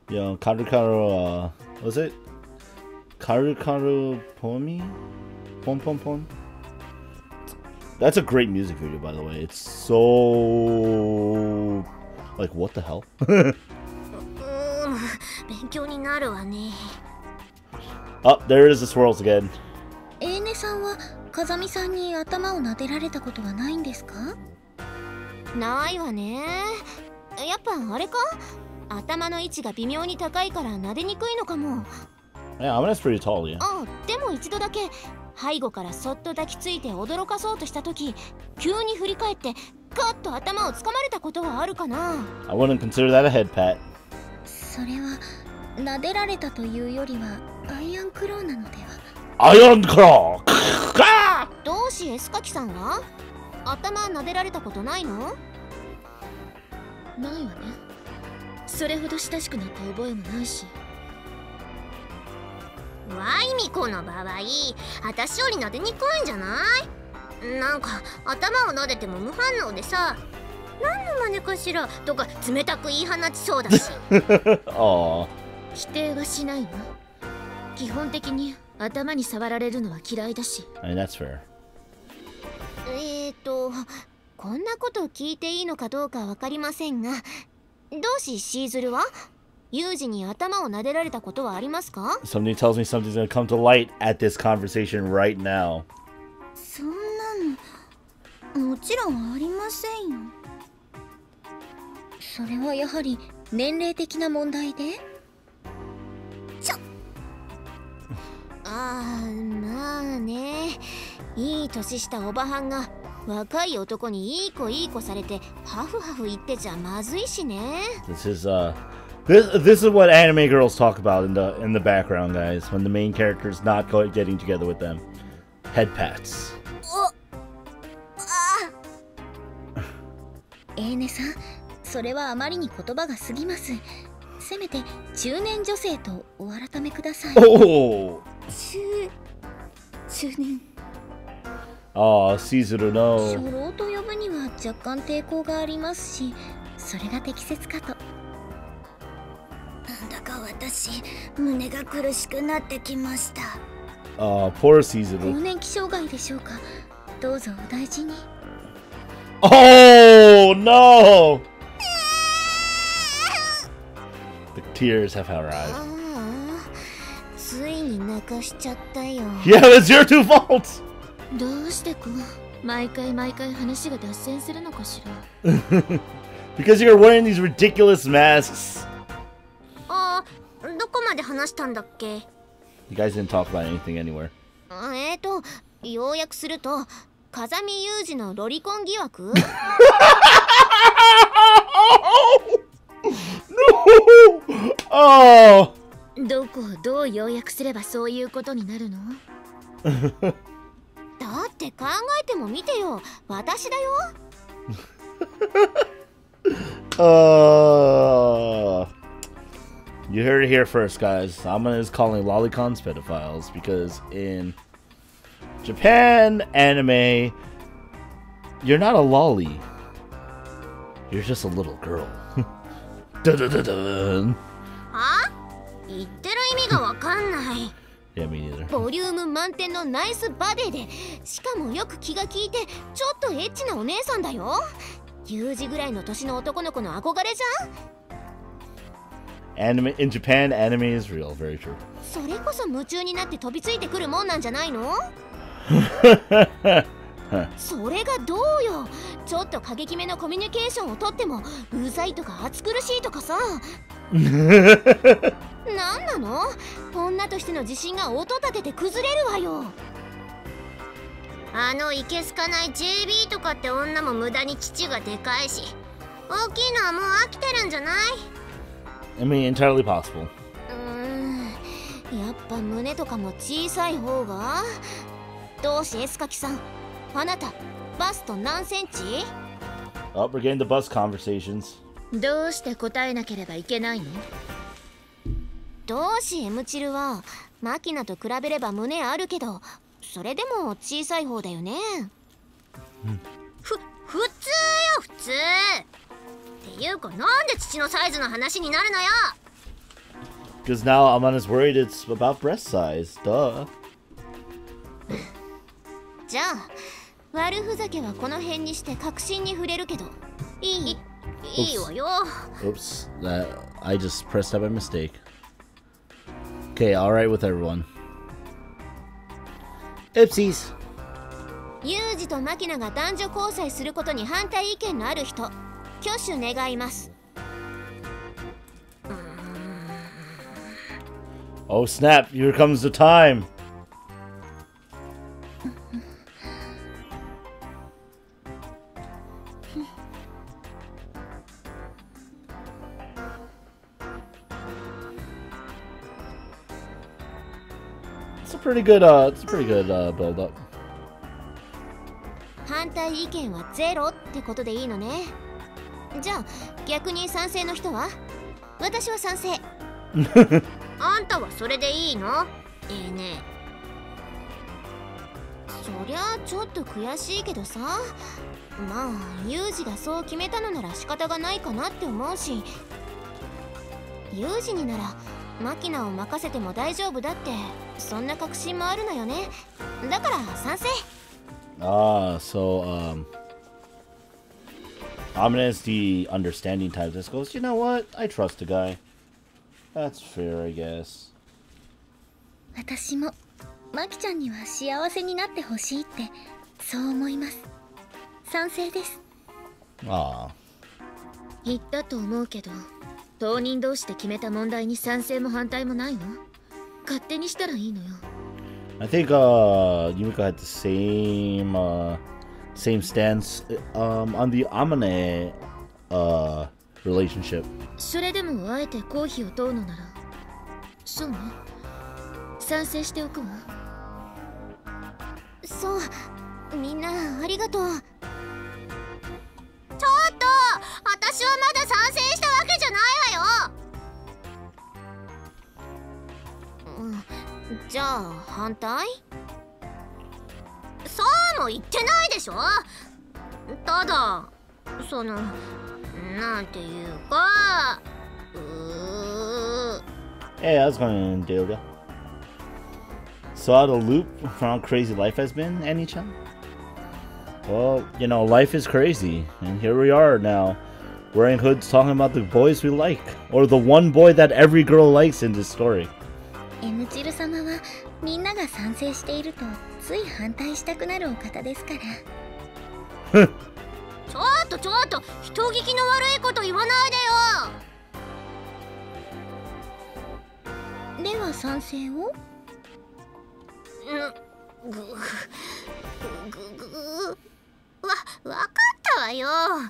Yo, Karu, was it? Karu Pomi? Pom. That's a great music video, by the way. It's so... Like, what the hell? 勉強になるわね。 Oh, there it is, the swirls again. エーネさんは風見さんに頭を撫でられたことはないんですか？ないわね。やっぱあれか？頭の位置が微妙に高いから撫でにくいのかも。Yeah, Amene's pretty tall, yeah. あ、でも一度だけ背後からそっと抱きついて驚かそうとした時、急に振り返ってカッと頭を掴まれたことはあるかな。 I wouldn't consider that a head pat. それは撫でられたというよりはアイアンクローなのでは。アイアンクロー。同志エスカキさんは頭撫でられたことないの？ないわね。それほど親しくなった覚えもないし。ワイミコの場合、私より撫でにくいんじゃない？なんか頭を撫でても無反応でさ、何の真似かしらとか冷たく言い放ちそうだし。否定はしないわ。基本的に頭に触られるのは嫌いだし。I mean, that's fair. こんなこと聞いていいのかどうかわかりませんが、同志シーズルはユージに頭を撫でられたことはありますか？ Somebody tells me something's gonna come to light at this conversation right now. そんなのもちろんありませんよ。それはやはり年齢的な問題で？まあね、いい年したおばはんが若い男にいい子されてハフハフ言ってちゃまずいしね。This is what anime girls talk about in the background, guys, when the main character is not getting together with them. Head pats. エーネさん、それはあまりに言葉が過ぎます。せめて中年女性とお改めください。Oh! 中年。Caesar, no. 初老と呼ぶには若干抵抗がありますし、それが適切かと。なんだか私、胸が苦しくなってきました。Poor Caesar. 更年期障害でしょうか。どうぞお大事に。Oh no! The tears have arrived. ついに泣かしちゃったよ。 Yeah, it's your two faults. どうして毎回話が脱線するのかしら。Because you're wearing these ridiculous masks. どこまで話したんだっけ？ You guys didn't talk about anything anywhere. 要約すると、風見雄二のロリコン疑惑？ No! どこをどう要約すればそういうことになるの？だって考えてもみてよ、私だよ。You heard it here first, guys. Amana is calling lolicons pedophiles because in Japan anime, you're not a lolly. You're just a little girl. Dun-dun-dun-dun. 言ってる意味がわかんない。Yeah, me neither. ボリューム満点のナイスバディで、しかもよく気が利いてちょっとエッチなお姉さんだよ。ユージぐらいの年の男の子の憧れじゃん。Anime in Japan, anime is real. Very true. それこそ夢中になって飛びついてくるもんなんじゃないの？それがどうよ。ちょっと過激めのコミュニケーションをとってもうざいとか暑苦しいとかさ、なんなの？女としての自信が音立てて崩れるわよ。あのいけすかない JB とかって女も無駄に乳がでかいし、大きいのはもう飽きてるんじゃない？ I mean, entirely possible. やっぱ胸とかも小さい方が。どうしエスカキさん、あなたバスト何センチ？ Oh, we're getting the bus conversations. どうして答えなければいけないの？どうしエムチルはマキナと比べれば胸あるけど、それでも小さい方だよね。普通よ普通。っていうかなんで父のサイズの話になるのよ。 Because now Amana's worried it's about breast size. Duh. じゃあ悪ふざけはこの辺にして確信に触れるけどいい？いいわよ。 Oops, I just pressed up by mistake. Okay, alright with everyone. Oopsies. ユージとマキナが男女交際することに反対意見のある人、挙手願います。Oh snap, here comes the time. It's a pretty good build up. 反対意見はゼロってことでいいのね。じゃあ逆に賛成の人は？私は賛成。あんたはそれでいいの？ええね。そりゃちょっと悔しいけどさ、まあユージがそう決めたのなら仕方がないかなって思うし、ユージにならマキナを任せても大丈夫だって、そんな確信もあるのよね。だから賛成。So Amina is the understanding type. This goes, you know what? I trust the guy. That's fair, I guess. 私もマキちゃんには幸せになってほしいってそう思います。賛成です。言ったと思うけど、当人同士で決めた問題に賛成も反対もないの？勝手にしたらいいのよ。I think Yumiko had the same stance on the Amane relationship. それでもあえて公費を問うのなら、そうね、賛成しておくわ。そう、みんなありがとう。ちょっと私はまだ賛成したわけじゃないわよ。じゃあ反対？そうも言ってないでしょ。ただそのなんていうか、Hey, how's it going, Deoga? So out of loop from how crazy life has been, Annie-chan? Well, you know, life is crazy, and here we are now, wearing hoods talking about the boys we like, or the one boy that every girl likes in this story. エムチル様はみんなが賛成しているとつい反対したくなるお方ですから。ちょっと人聞きの悪いこと言わないでよ。では賛成を？わかったわよ。応援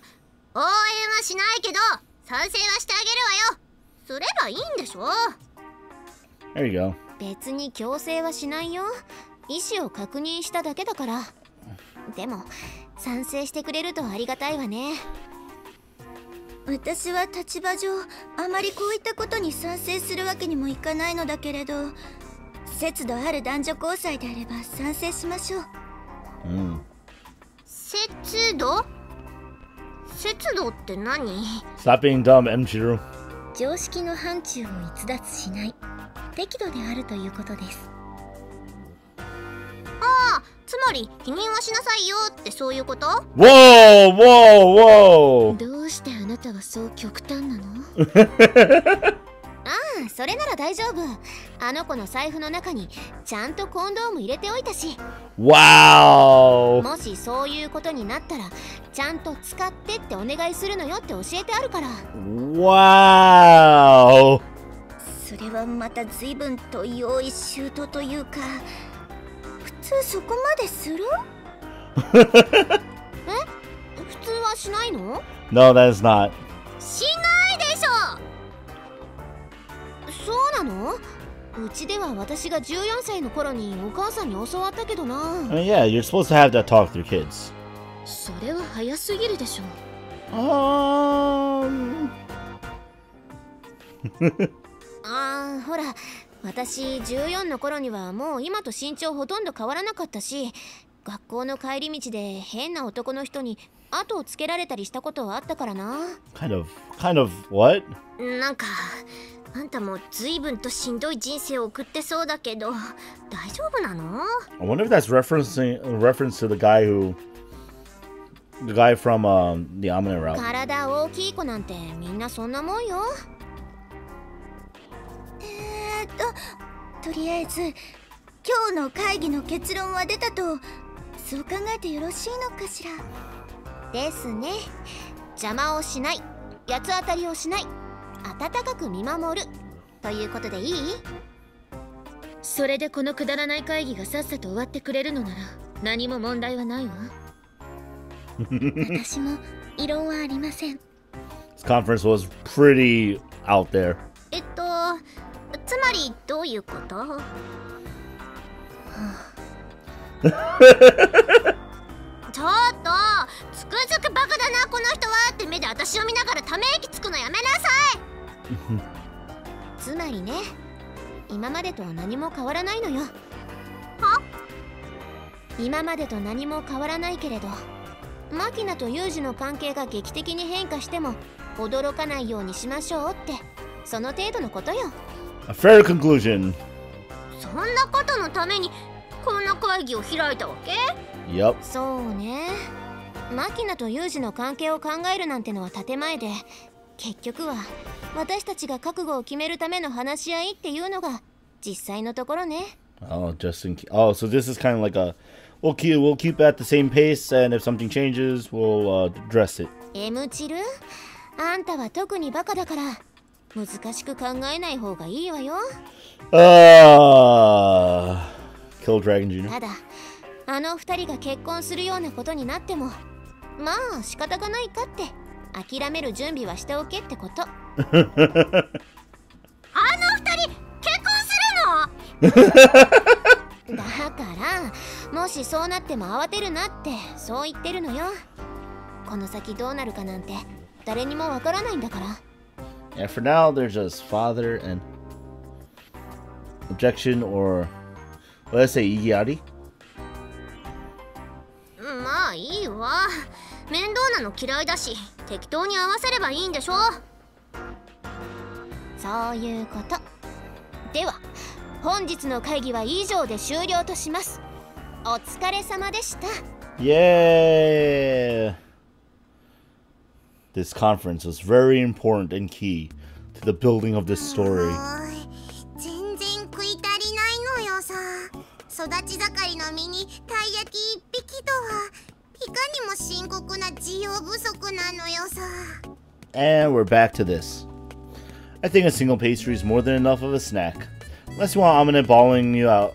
はしないけど賛成はしてあげるわよ。すればいいんでしょ。 There you go. 別に強制はしないよ。意思を確認しただけだから。でも賛成してくれるとありがたいわね。私は立場上あまりこういったことに賛成するわけにもいかないのだけれど、節度ある男女交際であれば賛成しましょう。節度？節度って何？ Stop being dumb, Mchiru. 常識の範疇を逸脱しない適度であるということです。ああ、つまり否認はしなさいよってそういうこと？ Whoa! どうしてあなたはそう極端なの？ああ、それなら大丈夫。あの子の財布の中にちゃんとコンドーム入れておいたし。Wow! もしそういうことになったらちゃんと使ってってお願いするのよって教えてあるから。Wow! それはまた随分と用意周到というか、普通そこまでする？え？普通はしないの？ No, that is not. しないでしょ。そうなの？うちでは私が14歳の頃にお母さんに教わったけどな。I mean, yeah, you're supposed to have that talk with your kids. それは早すぎるでしょ。ああ、ほら、私14の頃にはもう今と身長ほとんど変わらなかったし、学校の帰り道で変な男の人に後をつけられたりしたことはあったからな。Kind of what? なんかあんたも随分としんどい人生を送ってそうだけど、大丈夫なの？ I wonder if that's reference to the guy from the Amine route. 体大きい子なんてみんなそんなもんよ。とりあえず今日の会議の結論は出たと、そう考えてよろしいのかしら？ですね。邪魔をしない、八つ当たりをしない、温かく見守るということでいい？それでこのくだらない会議がさっさと終わってくれるのなら何も問題はないわ。私も異論はありません。 This conference was pretty out there. つまりどういうこと？ちょっとつくづくバカだなこの人はって目で私を見ながらため息つくのやめなさい。つまりね、今までと何も変わらないのよ。は？今までと何も変わらないけれど、マキナとユージの関係が劇的に変化しても驚かないようにしましょうって、その程度のことよ。A fair conclusion. そんなことのためにこんな会議を開いたわけ？ Yep. そうね。マキナとユージの関係を考えるなんてのは建前で、結局は私たちが覚悟を決めるための話し合いっていうのが実際のところね。Oh, just in case. Oh, so this is kind of like a we'll keep at the same pace, and if something changes, we'll address it. M チル、あんたは特にバカだから難しく考えない方がいいわよ。Kill Dragon Jr. ただ、あの二人が結婚するようなことになっても、まあ仕方がないかって諦める準備はしておけってこと。あの二人結婚するの？だからもしそうなっても慌てるなってそう言ってるのよ。この先どうなるかなんて誰にもわからないんだから。Yeah, for now, they're just father and objection or let's say Igiari. まあいいわ。面倒なの嫌いだし適当に合わせればいいんでしょ。そういうこと。では本日の会議は以上で終了とします。お疲れ様でした。 Yeah. This conference was very important and key to the building of this story. 全然食い足りないのよさ。育ち盛りの身にたい焼き一匹とはいかにも深刻な需要不足なのよさ。 And we're back to this. I think a single pastry is more than enough of a snack. Unless you want Amine bawling you out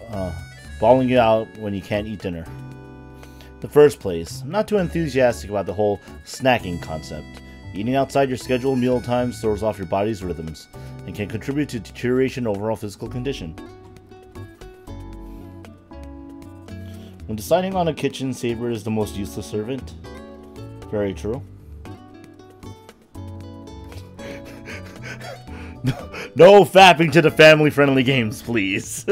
when you can't eat dinner. In the first place, I'm not too enthusiastic about the whole snacking concept. Eating outside your scheduled meal times throws off your body's rhythms and can contribute to deterioration in overall physical condition. When deciding on a kitchen, Saber is the most useless servant. Very true. No fapping to the family-friendly games, please.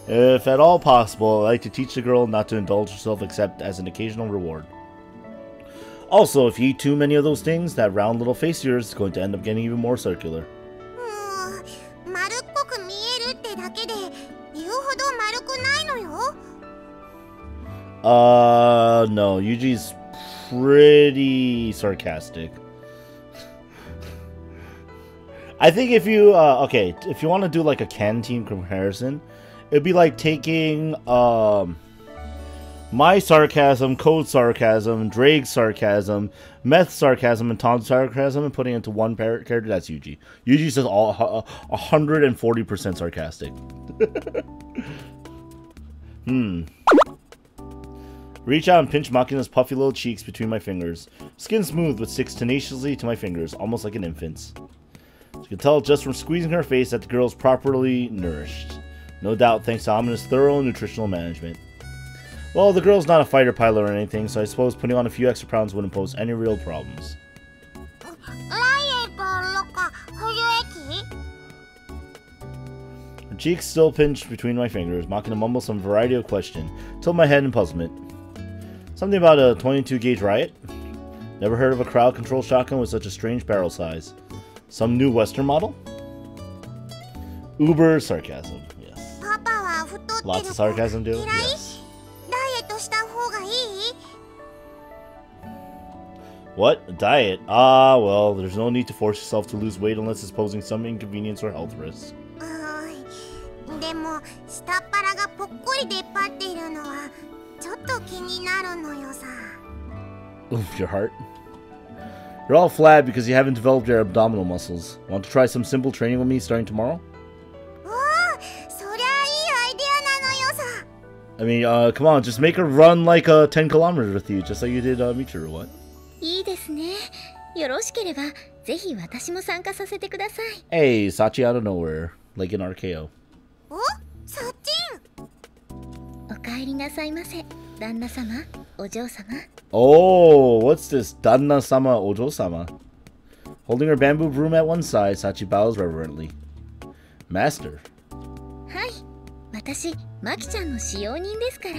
If at all possible, I like to teach the girl not to indulge herself except as an occasional reward. Also, if you eat too many of those things, that round little face of yours is going to end up getting even more circular. 丸っこく見えるってだけで言うほど丸くないのよ。No, Yuji's pretty sarcastic. I think if you okay, if you want to do like a canteen comparison, it'd be like taking my sarcasm, Code sarcasm, Drake's sarcasm, Meth sarcasm, and Tom's sarcasm, and putting it into one character. That's Yuji. Yuji's just all 140% sarcastic. Reach out and pinch Makina's puffy little cheeks between my fingers. Skin smooth, but sticks tenaciously to my fingers, almost like an infant's. You can tell just from squeezing her face that the girl's properly nourished. No doubt thanks to Amina's thorough nutritional management. Well, the girl's not a fighter pilot or anything, so I suppose putting on a few extra pounds wouldn't pose any real problems. Her cheeks still pinched between my fingers, Makina mumbles some variety of question, tilt my head in puzzlement. Something about a 22 gauge riot? Never heard of a crowd control shotgun with such a strange barrel size. Some new Western model? Uber sarcasm, yes. Lots of sarcasm, dude. Yes. What? A diet? Ah, well, there's no need to force yourself to lose weight unless it's posing some inconvenience or health risk. Oof, your heart? You're all flat because you haven't developed your abdominal muscles. Want to try some simple training with me starting tomorrow? I mean, come on, just make her run like 10 kilometers with you, just like you did Michiru, what? いいですね。よろしければぜひ私も参加させてください。Hey, Sachi out of nowhere, like an RKO. お、サッチン。お帰りなさいませ、旦那様、お嬢様。Oh, what's this? Danna-sama, Ojo-sama. Holding her bamboo broom at one side, Sachi bows reverently. Master. はい、私、マキちゃんの使用人ですから。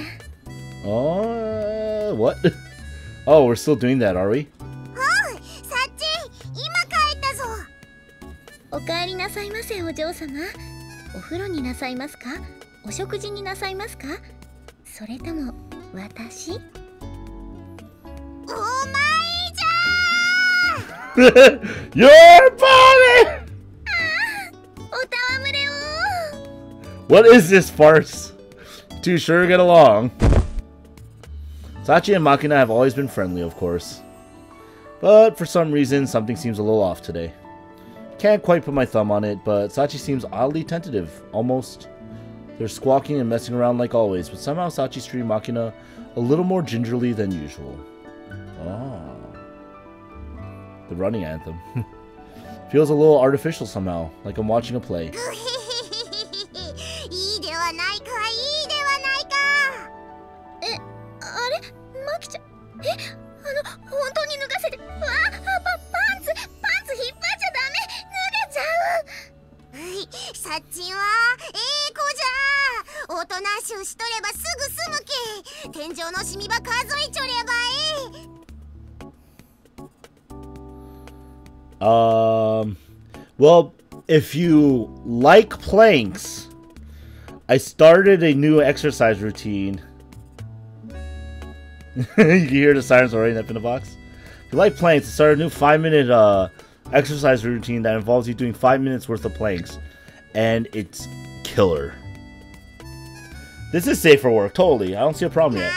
Oh, what? Oh, we're still doing that, are we? おう、サッチン、今帰ったぞ。お帰りなさいませ、お嬢様。お風呂になさいますか？お食事になさいますか？それとも私？お前じゃYour body! お戯れを。What is this farce? Two sure get along. Sachi and Makina have always been friendly, of course. But for some reason, something seems a little off today. Can't quite put my thumb on it, but Sachi seems oddly tentative, almost. They're squawking and messing around like always, but somehow Sachi's treating Makina a little more gingerly than usual. Oh. The running anthem. Feels a little artificial somehow, like I'm watching a play. いいではないか、いいではないか。え、あれ、マキちゃん。本当に脱がせて。わあ、パンツ引っ張っちゃダメ。脱げちゃう。サッチンはええ子じゃ。おとなしゅうしとればすぐ済むけ。天井のシミば数えちょればええ。Well, if you like planks, I started a new exercise routine. You can hear the sirens already up in the box. If you like planks, I started a new 5-minute exercise routine that involves you doing 5 minutes worth of planks. And it's killer. This is safe for work, totally. I don't see a problem yet.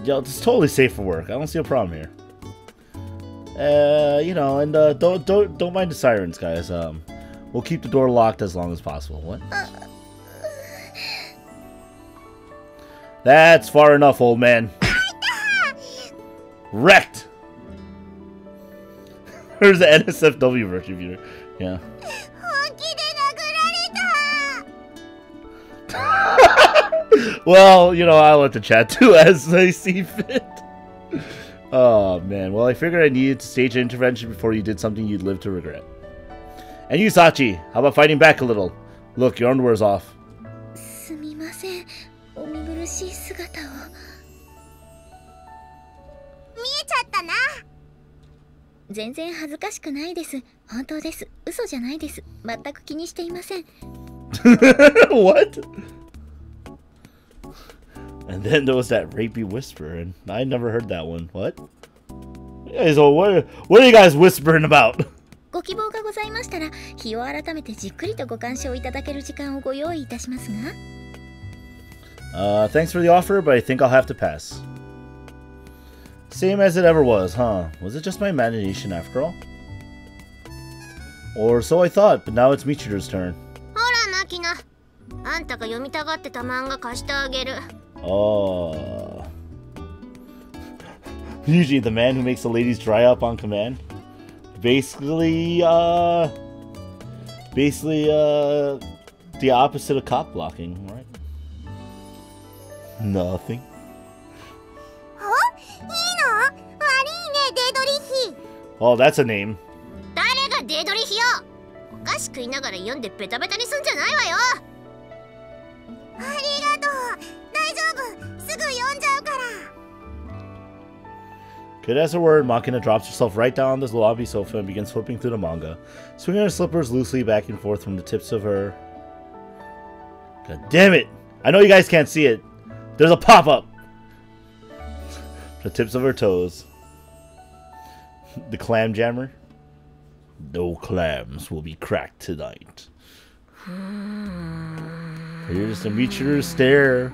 Yo, it's totally safe for work. I don't see a problem here. You know, and don't mind the sirens, guys. We'll keep the door locked as long as possible. What? That's far enough, old man. Wrecked. There's the NSFW version of you. Yeah. Well, you know, I'll let the chat do as they see fit. Oh, man. Well, I figured I needed to stage an intervention before you did something you'd live to regret. And you, Sachi, how about fighting back a little? Look, your underwear's off. すみません。お見苦しい姿を。見えちゃったな。全然恥ずかしくないです。本当です。嘘じゃないです。全く気にしていません。What? And And then there was that rapey whisper, and I never heard that one. What? Hey, so what are you guys whispering about? ご希望がございましたら、日を改めてじっくりとご鑑賞いただける時間をご用意いたしますが。Thanks for the offer, but I think I'll have to pass. Same as it ever was, huh? Was it just my imagination after all? Or so I thought, but now it's Michiru's turn. ほら、マキナ。あんたが読みたがってた漫画貸してあげる。Oh. Usually the man who makes the ladies dry up on command. Basically, the opposite of cock blocking, right? Nothing. いいの？悪いね、デドリヒ。 Oh, that's a name. 誰がデドリヒよ。お菓子食いながら読んでベタベタにすんじゃないわよ。ありがとう。大丈夫。すぐ読んじゃうから。Good as a word, Makina drops herself right down on the lobby sofa and begins flipping through the manga, swinging her slippers loosely back and forth from the tips of her... God damn it! I know you guys can't see it. There's a pop-up! The tips of her toes. The clam jammer. No clams will be cracked tonight. Here's the Michiru stare.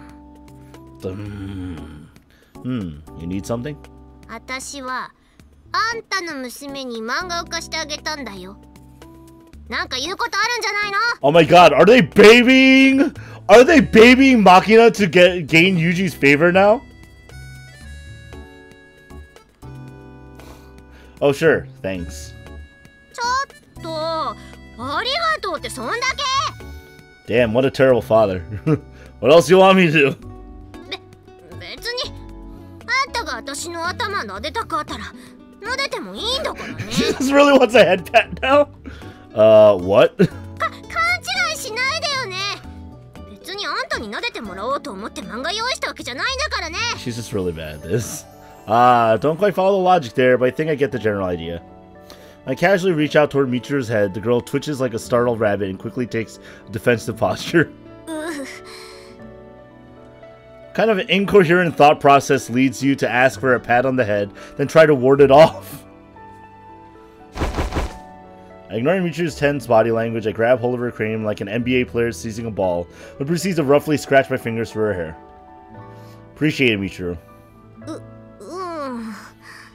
You need something? 私はあんたの娘に漫画を貸してあげたんだよ。なんか言うことあるんじゃないの？ Oh my god, are they babying? Are they babying Makina to gain Yuji's favor now? Oh sure, thanks. ちょっと、ありがとうってそんだけ？ Damn, what a terrible father. What else do you want me to do? 別にあんたが私の頭撫でたかったら撫でてもいいんだからね。She just really wants a head pat now? What? 勘違いしないでよね。別にあんたに撫でてもらおうと思って漫画用意したわけじゃないんだからね。 She's just really bad at this. Don't quite follow the logic there, but I think I get the general idea. I casually reach out toward Michiru's head. The girl twitches like a startled rabbit and quickly takes a defensive posture. Kind of an incoherent thought process leads you to ask for a pat on the head, then try to ward it off. Ignoring Michiru's tense body language, I grab hold of her cranium like an NBA player seizing a ball, but proceeds to roughly scratch my fingers through her hair. Appreciate it, Michiru.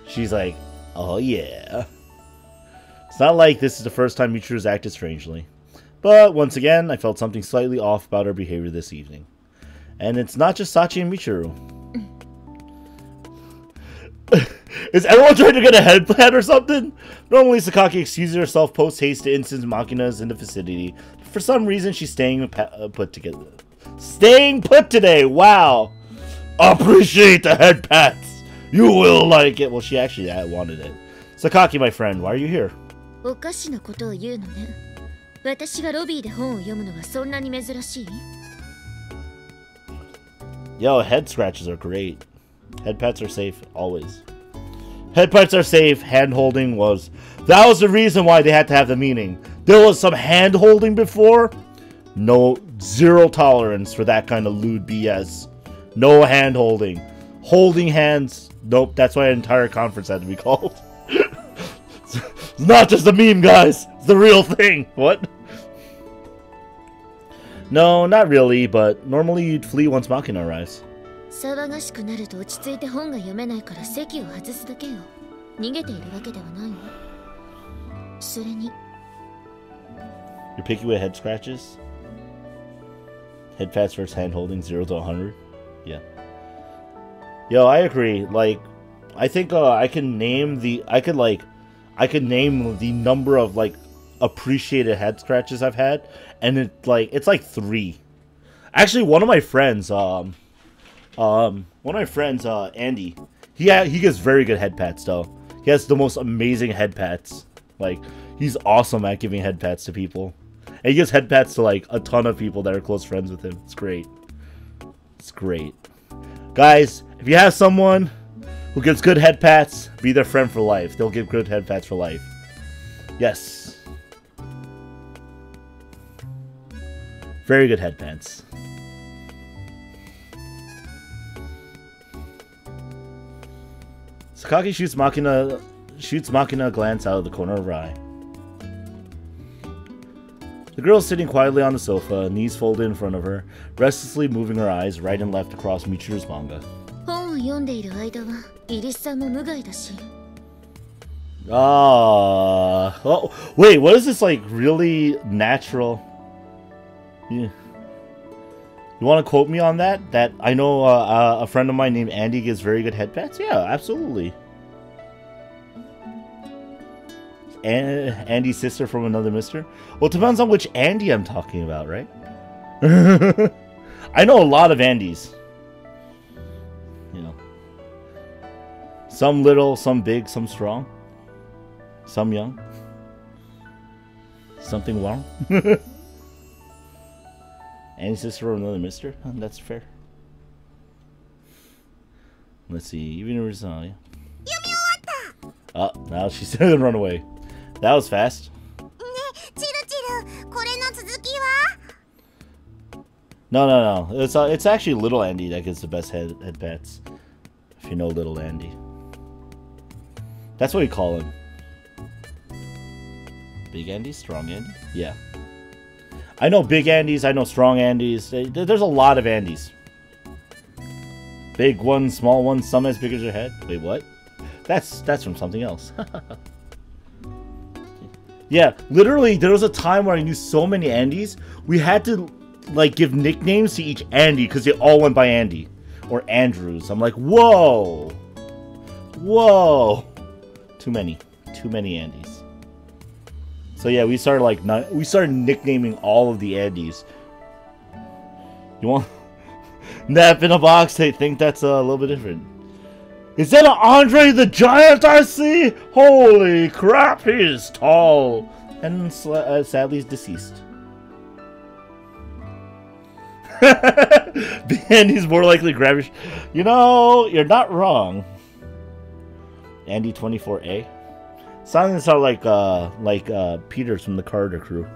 She's like, oh yeah. It's not like this is the first time Michiru's acted strangely. But once again, I felt something slightly off about her behavior this evening. And it's not just Sachi and Michiru. Is everyone trying to get a head plant or something? Normally, Sakaki excuses herself post-haste to instance Makina's in the vicinity. For some reason, she's staying put together. Staying put today! Wow! Appreciate the head pats! You will like it! Well, she actually wanted it. Sakaki, my friend, why are you here? おかしなことを言うのね。私がロビーで本を読むのはそんなに珍しい？ Yo, head scratches are great. Head pats are safe, always. Head pats are safe, hand holding was... That was the reason why they had to have the meaning. There was some hand holding before. No, zero tolerance for that kind of lewd BS. No hand holding. Holding hands, nope, that's why an entire conference had to be called. It's not just a meme, guys. It's the real thing. What? No, not really, but normally you'd flee once Makina arrives. 騒がしくなると落ち着いて本が読めないから席を外すだけよ。逃げているわけではないわ。それに You're picky with head scratches? Head pats versus hand holding 0 to 100? Yeah. Yo, I agree. Like, I think I can name the number of like appreciated head scratches I've had, and it's like 3. Actually, one of my friends, Andy, he gets very good head pats though. He has the most amazing head pats. Like, he's awesome at giving head pats to people, and he gives head pats to like a ton of people that are close friends with him. It's great. It's great. Guys, if you have someone who gives good head pats, be their friend for life. They'll give good head pats for life. Yes. Very good head pats. Sakaki shoots Makina a glance out of the corner of her eye. The girl is sitting quietly on the sofa, knees folded in front of her, restlessly moving her eyes right and left across Michiru's manga. Oh, wait, what is this, like, really natural? Yeah. You want to quote me on that? That I know a friend of mine named Andy gives very good head pats? Yeah, absolutely. Andy's sister from another mister? Well, it depends on which Andy I'm talking about, right? I know a lot of Andys. You know. Some little, some big, some strong. Some young. Something wrong. Andy's sister from another mister? That's fair. Let's see. Even Grisaia. Oh, now she's gonna run away. That was fast. No. It's actually Little Andy that gets the best head pats. If you know Little Andy. That's what we call him. Big Andy? Strong Andy? Yeah. I know Big Andys, I know Strong Andys. There's a lot of Andys. Big ones, small ones, some as big as your head. Wait, what? That's from something else. Yeah, literally, there was a time where I knew so many Andys, we had to, like, give nicknames to each Andy because they all went by Andy. Or Andrews. I'm like, whoa! Whoa! Too many Andys. So yeah, we started nicknaming all of the Andys. You want nap in a box? I think that's a little bit different. Is that an Andre the Giant I see? Holy crap, he is tall and sadly is deceased. Andy's more likely to grab your... You know, you're not wrong. Andy 24A. Sounding like Peters from the Carter Crew.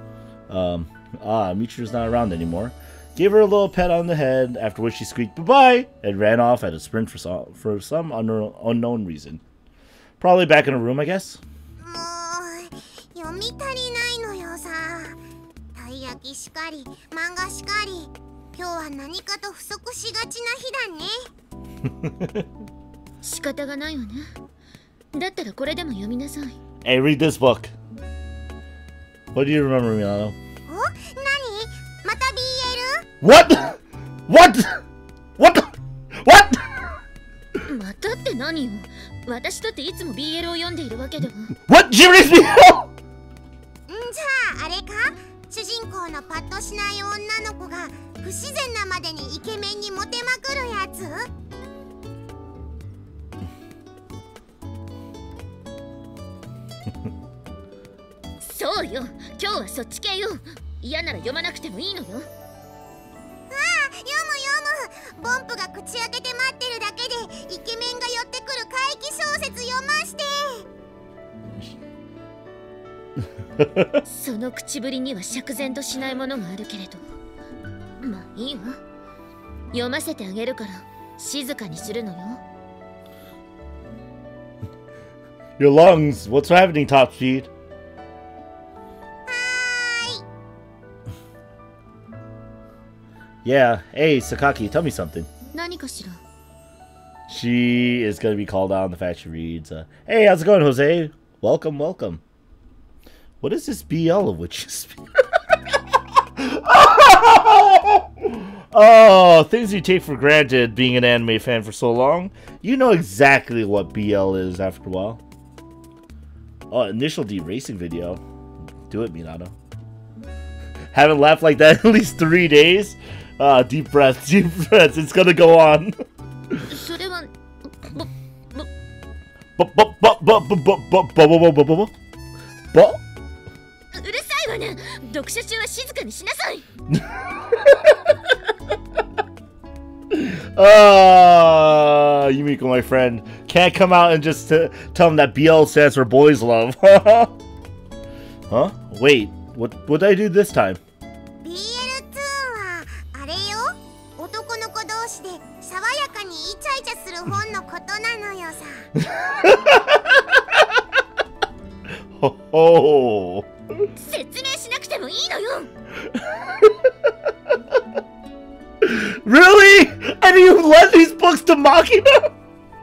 Michiru's not around anymore. Gave her a little pet on the head, after which she squeaked bye-bye and ran off at a sprint for some unknown reason. Probably back in her room, I guess. Hey, read this book. What do you remember, Milano? What? What? What? What? What? Jimmy's BL? じゃああれか？主人公のパッとしない女の子が不自然なまでにイケメンにモテまくるやつ？そうよ、今日はそっち系よ。嫌なら読まなくてもいいのよ。読む。ボンプが口開けて待ってるだけでイケメンが寄ってくる怪奇小説読まして。その口ぶりには釈然としないものがあるけれど、まあいいわ。読ませてあげるから静かにするのよ。Your lungs. What's happening, Top Speed? Yeah. Hey, Sakaki, tell me something. She is going to be called out on the fact she reads. Hey, how's it going, Jose? Welcome, welcome. What is this BL of which you speak? Oh, things you take for granted being an anime fan for so long. You know exactly what BL is after a while. Oh, initial D racing video. Do it, Minato. Haven't laughed like that in at least 3 days. Deep breaths, deep breaths. It's gonna go on. Yumiko, my friend, can't come out and just tell him that BL stands for boys love. Huh? Wait, what did I do this time? の子同士で爽やかにイチャイチャする本のことなのよさ。Oh. 説明しなくてもいいのよ。Really? And you lent these books to Makina?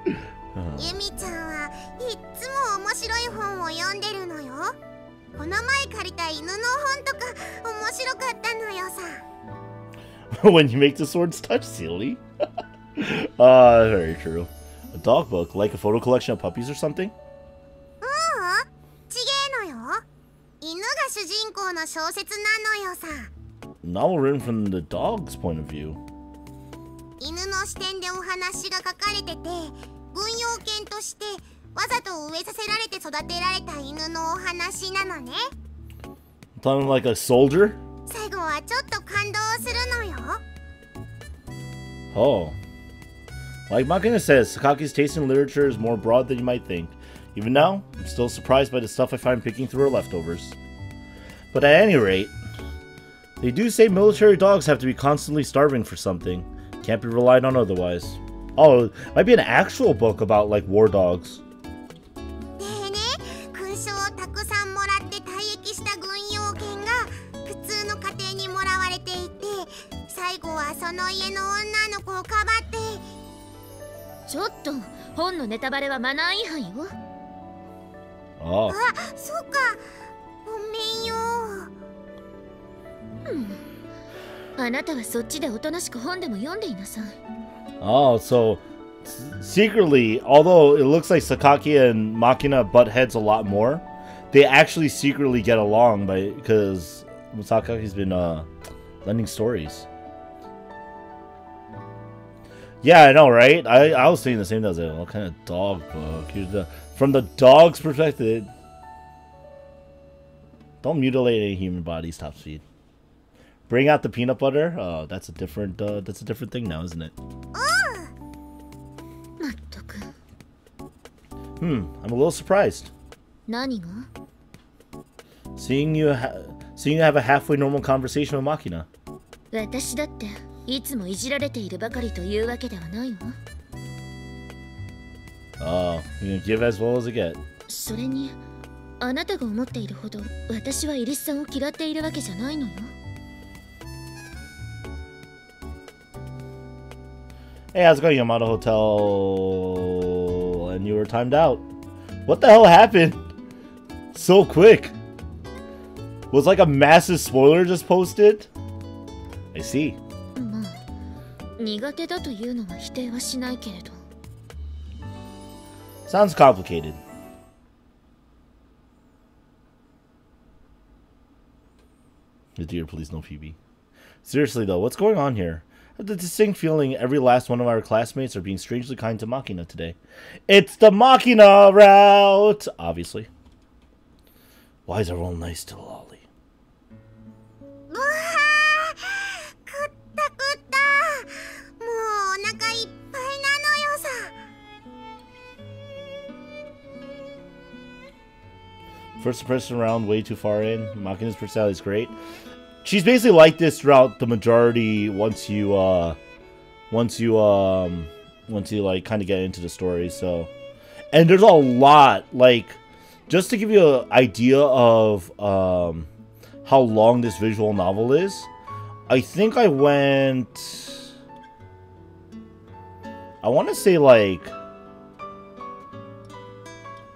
ユミちゃんはいっつも面白い本を読んでるのよ。この前借りた犬の本とか面白かったのよさ。When you make the swords touch, silly. Very true. A dog book, like a photo collection of puppies or something? ちげえのよ。犬が主人公の小説なのよさ。Novel written from the dog's point of view. 犬の視点でお話が書かれてて、軍用犬としてわざと植えさせられて育てられた犬のお話なのね。Sounding like a soldier? 最後はちょっと感動するのよ。Oh. Like Makina says, Sakaki's taste in literature is more broad than you might think. Even now, I'm still surprised by the stuff I find picking through her leftovers. But at any rate, they do say military dogs have to be constantly starving for something. Can't be relied on otherwise. Oh, it might be an actual book about, like, war dogs. でね、勲章をたくさんもらって退役した軍用犬が普通の家庭にもらわれていて、最後はその家の女の子をかばって。ちょっと本のネタバレはマナー違反よ。Oh. あ、そうか。ごめんよ。あなたはそっちでおとなしく本でも読んでいなさい。Oh, so secretly, although it looks like Sakaki and Makina butt heads a lot more, they actually secretly get along because Sakaki's been lending stories. Yeah, I know, right? I was thinking the same thing. What kind of dog book? From the dog's perspective, don't mutilate any human bodies. Top speed. Bring out the peanut butter. Oh, that's a different thing now, isn't it? I'm a little surprised. 何が? Seeing you have a halfway normal conversation with Makina. 私だっていつもいじられているばかりというわけではないわ。Oh, you're gonna give as well as it gets. それに、あなたが思っているほど私はイリスさんを嫌っているわけじゃないのよ。Hey, how's it going, Yamato Hotel? And you were timed out. What the hell happened? So quick. Was like a massive spoiler just posted? I see. まあ、苦手だというのは否定はしないけれど。Sounds complicated. Dear, please no PB. Seriously though, what's going on here? I have the distinct feeling every last one of our classmates are being strangely kind to Makina today. It's the Makina route! Obviously. Why is everyone nice to Lolly? うわー、くったくった。もうお腹いっぱいなのよさ。First impression round way too far in. Makina's personality is great. She's basically like this throughout the majority once you like kind of get into the story. So, and there's a lot, like, just to give you an idea of how long this visual novel is. I think I want to say like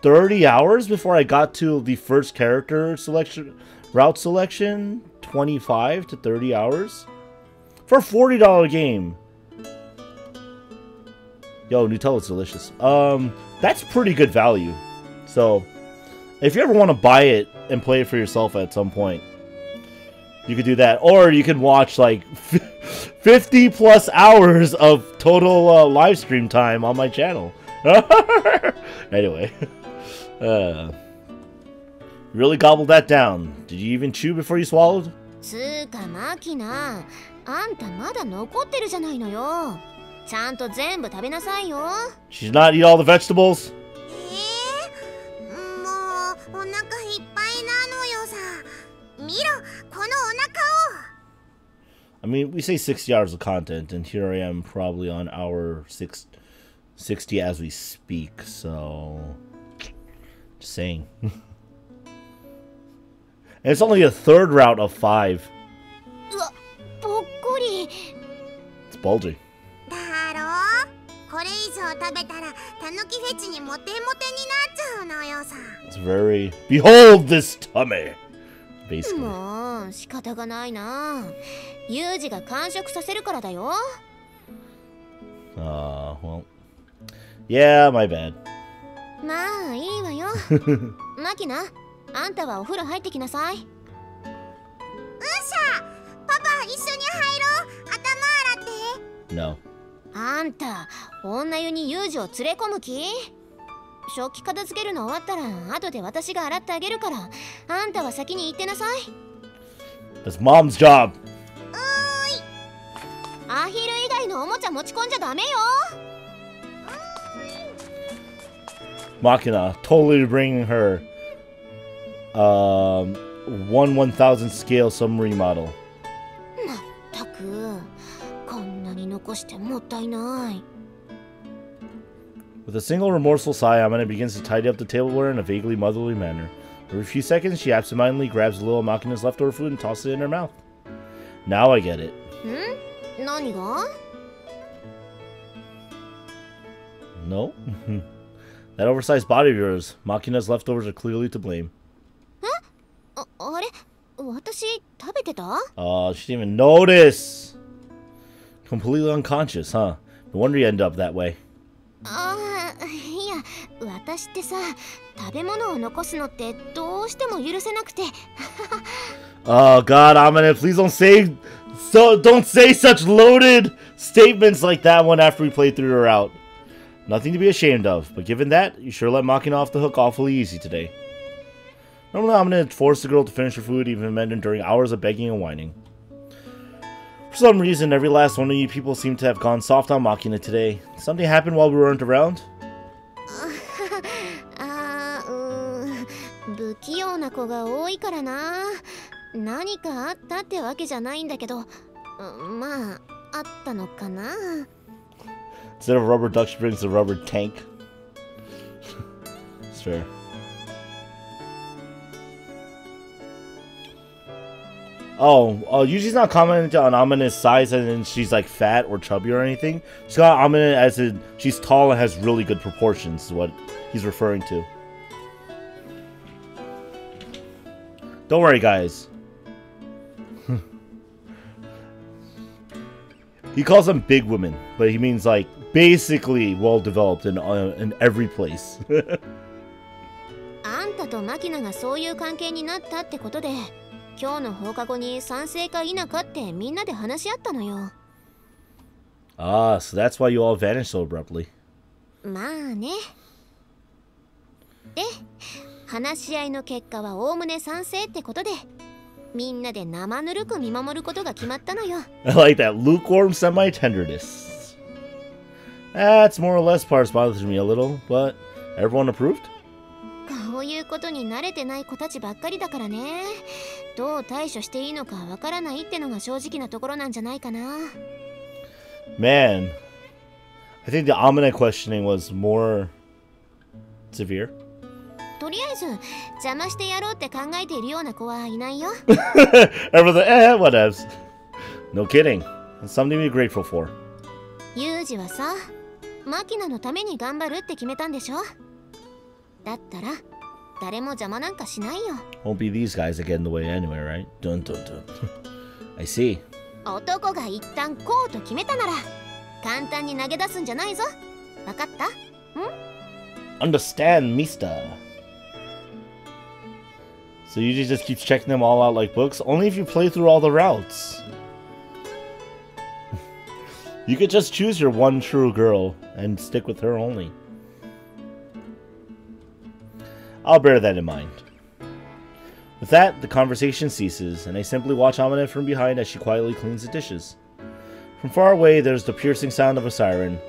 30 hours before I got to the first character route selection. 25 to 30 hours for a $40 game. Yo, Nutella's delicious. That's pretty good value. So, if you ever want to buy it and play it for yourself at some point, you could do that. Or you can watch like 50 plus hours of total live stream time on my channel. Anyway. Really gobbled that down. Did you even chew before you swallowed? つーかマキナ、あんたまだ残ってるじゃないのよ。ちゃんと全部食べなさいよ。She did not eat all the vegetables. もうお腹いっぱいなのよさ。見ろ、このお腹を。mean, we say 60 hours of content, and here I am probably on hour 60 as we speak, so... Just saying. And it's only a third route of 5. It's bulgy. だろう。これ以上食べたらタヌキフェチにモテモテになっちゃうのよさ。It's very... Behold this tummy! Basically. もう仕方がないな。ユージが完食させるからだよ。Well... Yeah, my bad. まあいいわよ。マキナ、あんたはお風呂入ってきなさい。うんしゃ、パパ一緒に入ろう。頭洗って。No. あんた、女湯にユージを連れ込む気？食器片付けるの終わったら後で私が洗ってあげるから、あんたは先に行ってなさい。 That's mom's job. アヒル以外のおもちゃ持ち込んじゃダメよ。Machina, totally bringing her 1/1000 scale submarine model. まったく、こんなに残してもったいない。With a single remorseful sigh, Amina begins to tidy up the tableware in a vaguely motherly manner. Every few seconds, she absentmindedly grabs a little of Machina's leftover food and tosses it in her mouth. Now I get it. ん？何が？ No? That oversized body of yours. Machina's leftovers are clearly to blame. あれ？私食べてた？ She didn't even notice. Completely unconscious, huh? No wonder you end up that way. いや、私ってさ、食べ物を残すのってどうしても許せなくて。Oh God, Amina, please don't say such loaded statements like that one after we play through the route. Nothing to be ashamed of, but given that, you sure let Makina off the hook awfully easy today. Normally, Amina forced the girl to finish her food, even when enduring hours of begging and whining. For some reason, every last one of you people seem to have gone soft on Makina today. Something happened while we weren't around? 不器用な子が多いからな。何かあったってわけじゃないんだけど、まあ、あったのかな。Instead of rubber duck, she brings the rubber tank. It's fair. Yuji's not commenting on Amina's size as in she's like fat or chubby or anything. She's got Amina as in she's tall and has really good proportions, is what he's referring to. Don't worry, guys. He calls them big women, but he means like basically well developed in every place. あんたとマキナがそういう関係になったってことで、今日の放課後に賛成か否かってみんなで話し合ったのよ。Ah, so that's why you all vanished so abruptly. まあね。で、話し合いの結果はおおむね賛成ってことで、みんなで生ぬるく見守ることが決まったのよ。I like that lukewarm semi-tenderness. That's more or less parts bothers me a little, but everyone approved? こういうことに慣れてない子たちばっかりだからね。どう対処していいのかわからないってのが正直なところなんじゃないかな。Man, I think the Amina questioning was more severe. とりあえず邪魔してやろうって考えているような子はいないよ。Everything, whatevs. No kidding. It's something to be grateful for. ユージはさ、マキナのために頑張るって決めたんでしょ。だったら誰も邪魔なんかしないよ。Won't be these guys that get in the way anyway, right? Dun dun dun. I see. 男が一旦こうと決めたなら簡単に投げ出すんじゃないぞ。わかった？ん？ Understand, mister. So Yuji just keeps checking them all out like books? Only if you play through all the routes. You could just choose your one true girl and stick with her only. I'll bear that in mind. With that, the conversation ceases, and I simply watch Amina from behind as she quietly cleans the dishes. From far away, there's the piercing sound of a siren.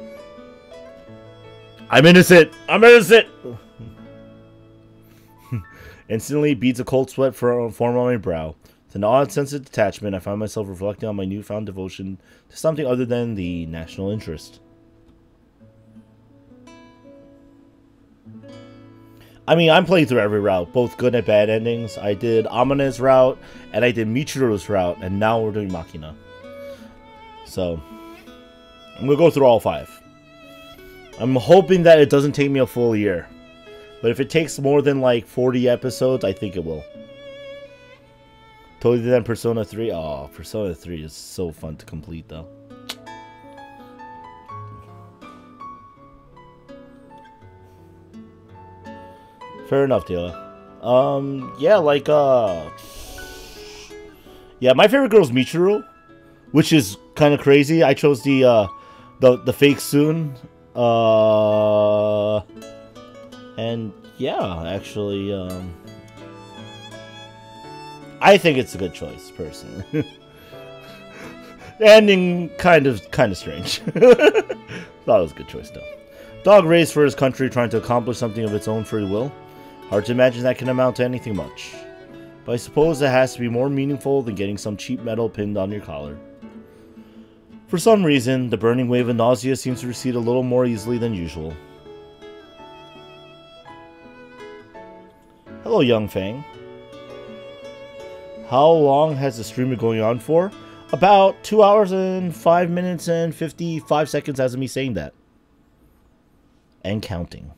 I'm innocent! I'm innocent! Instantly, beads of cold sweat form on my brow. With an odd sense of detachment, I find myself reflecting on my newfound devotion to something other than the national interest. I mean, I'm playing through every route, both good and bad endings. I did Amane's route, and I did Michiru's route, and now we're doing Makina. So, I'm going to go through all 5. I'm hoping that it doesn't take me a full year. But if it takes more than like 40 episodes, I think it will. Totally than Persona 3. Oh, Persona 3 is so fun to complete, though. Fair enough, Taylor. Yeah, like, yeah, my favorite girl is Michiru, which is kind of crazy. I chose the fake Soon. And, yeah, actually, I think it's a good choice, personally. The ending, kind of strange. Thought it was a good choice, though. Dog raised for his country, trying to accomplish something of its own free will. Hard to imagine that can amount to anything much. But I suppose it has to be more meaningful than getting some cheap metal pinned on your collar. For some reason, the burning wave of nausea seems to recede a little more easily than usual. Hello, Young Fang. How long has the stream been going on for? About 2 hours and 5 minutes and 55 seconds as of me saying that. And counting.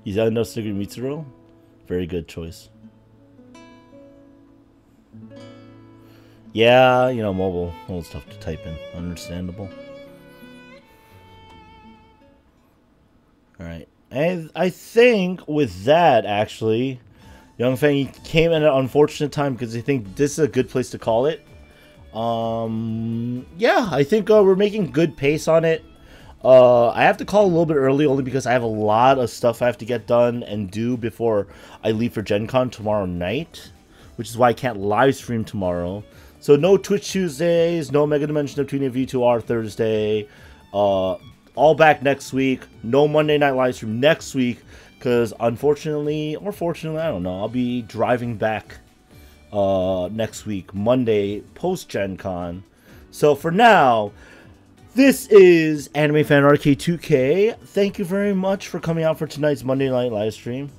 Is that enough Sugar Mitsuru? Very good choice. Yeah, you know, mobile. It's tough to type in. Understandable. Alright. And I think with that, actually, Young Fang came in an unfortunate time because I think this is a good place to call it. Yeah, I think we're making good pace on it. I have to call a little bit early only because I have a lot of stuff I have to get done and do before I leave for Gen Con tomorrow night, which is why I can't live stream tomorrow. So no Twitch Tuesdays, no Mega Dimension of Tuning V2R Thursday, all back next week, no Monday Night Livestream next week, because unfortunately, or fortunately, I don't know, I'll be driving back next week, Monday, post-Gen Con. So for now, this is animefanrk2k. Thank you very much for coming out for tonight's Monday Night Livestream.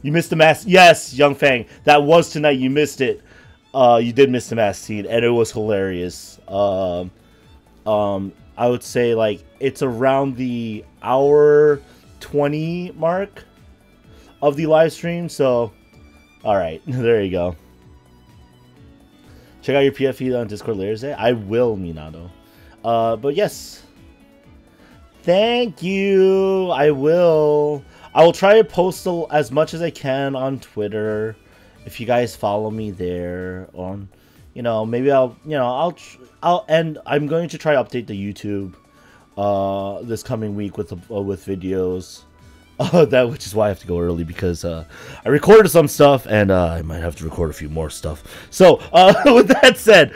You missed the mask. Yes, Young Fang, that was tonight. You missed it. You did miss the mask scene, and it was hilarious. I would say, like, it's around the hour 20 mark of the live stream, so alright, there you go. Check out your PF feed on Discord later today. I will, Minato. But yes, thank you. I will try to post as much as I can on Twitter if you guys follow me there. On, you know, maybe I'll and I'm going to try to update the YouTube this coming week with videos. Which is why I have to go early, because I recorded some stuff and I might have to record a few more stuff. So with that said,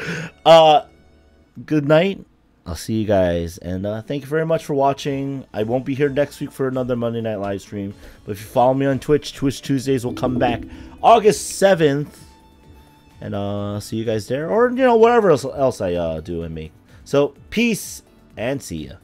good night. I'll see you guys, and thank you very much for watching. I won't be here next week for another Monday Night live stream, but if you follow me on Twitch, Twitch Tuesdays will come back August 7th, and see you guys there, or, you know, whatever else I do and make. So peace and see ya.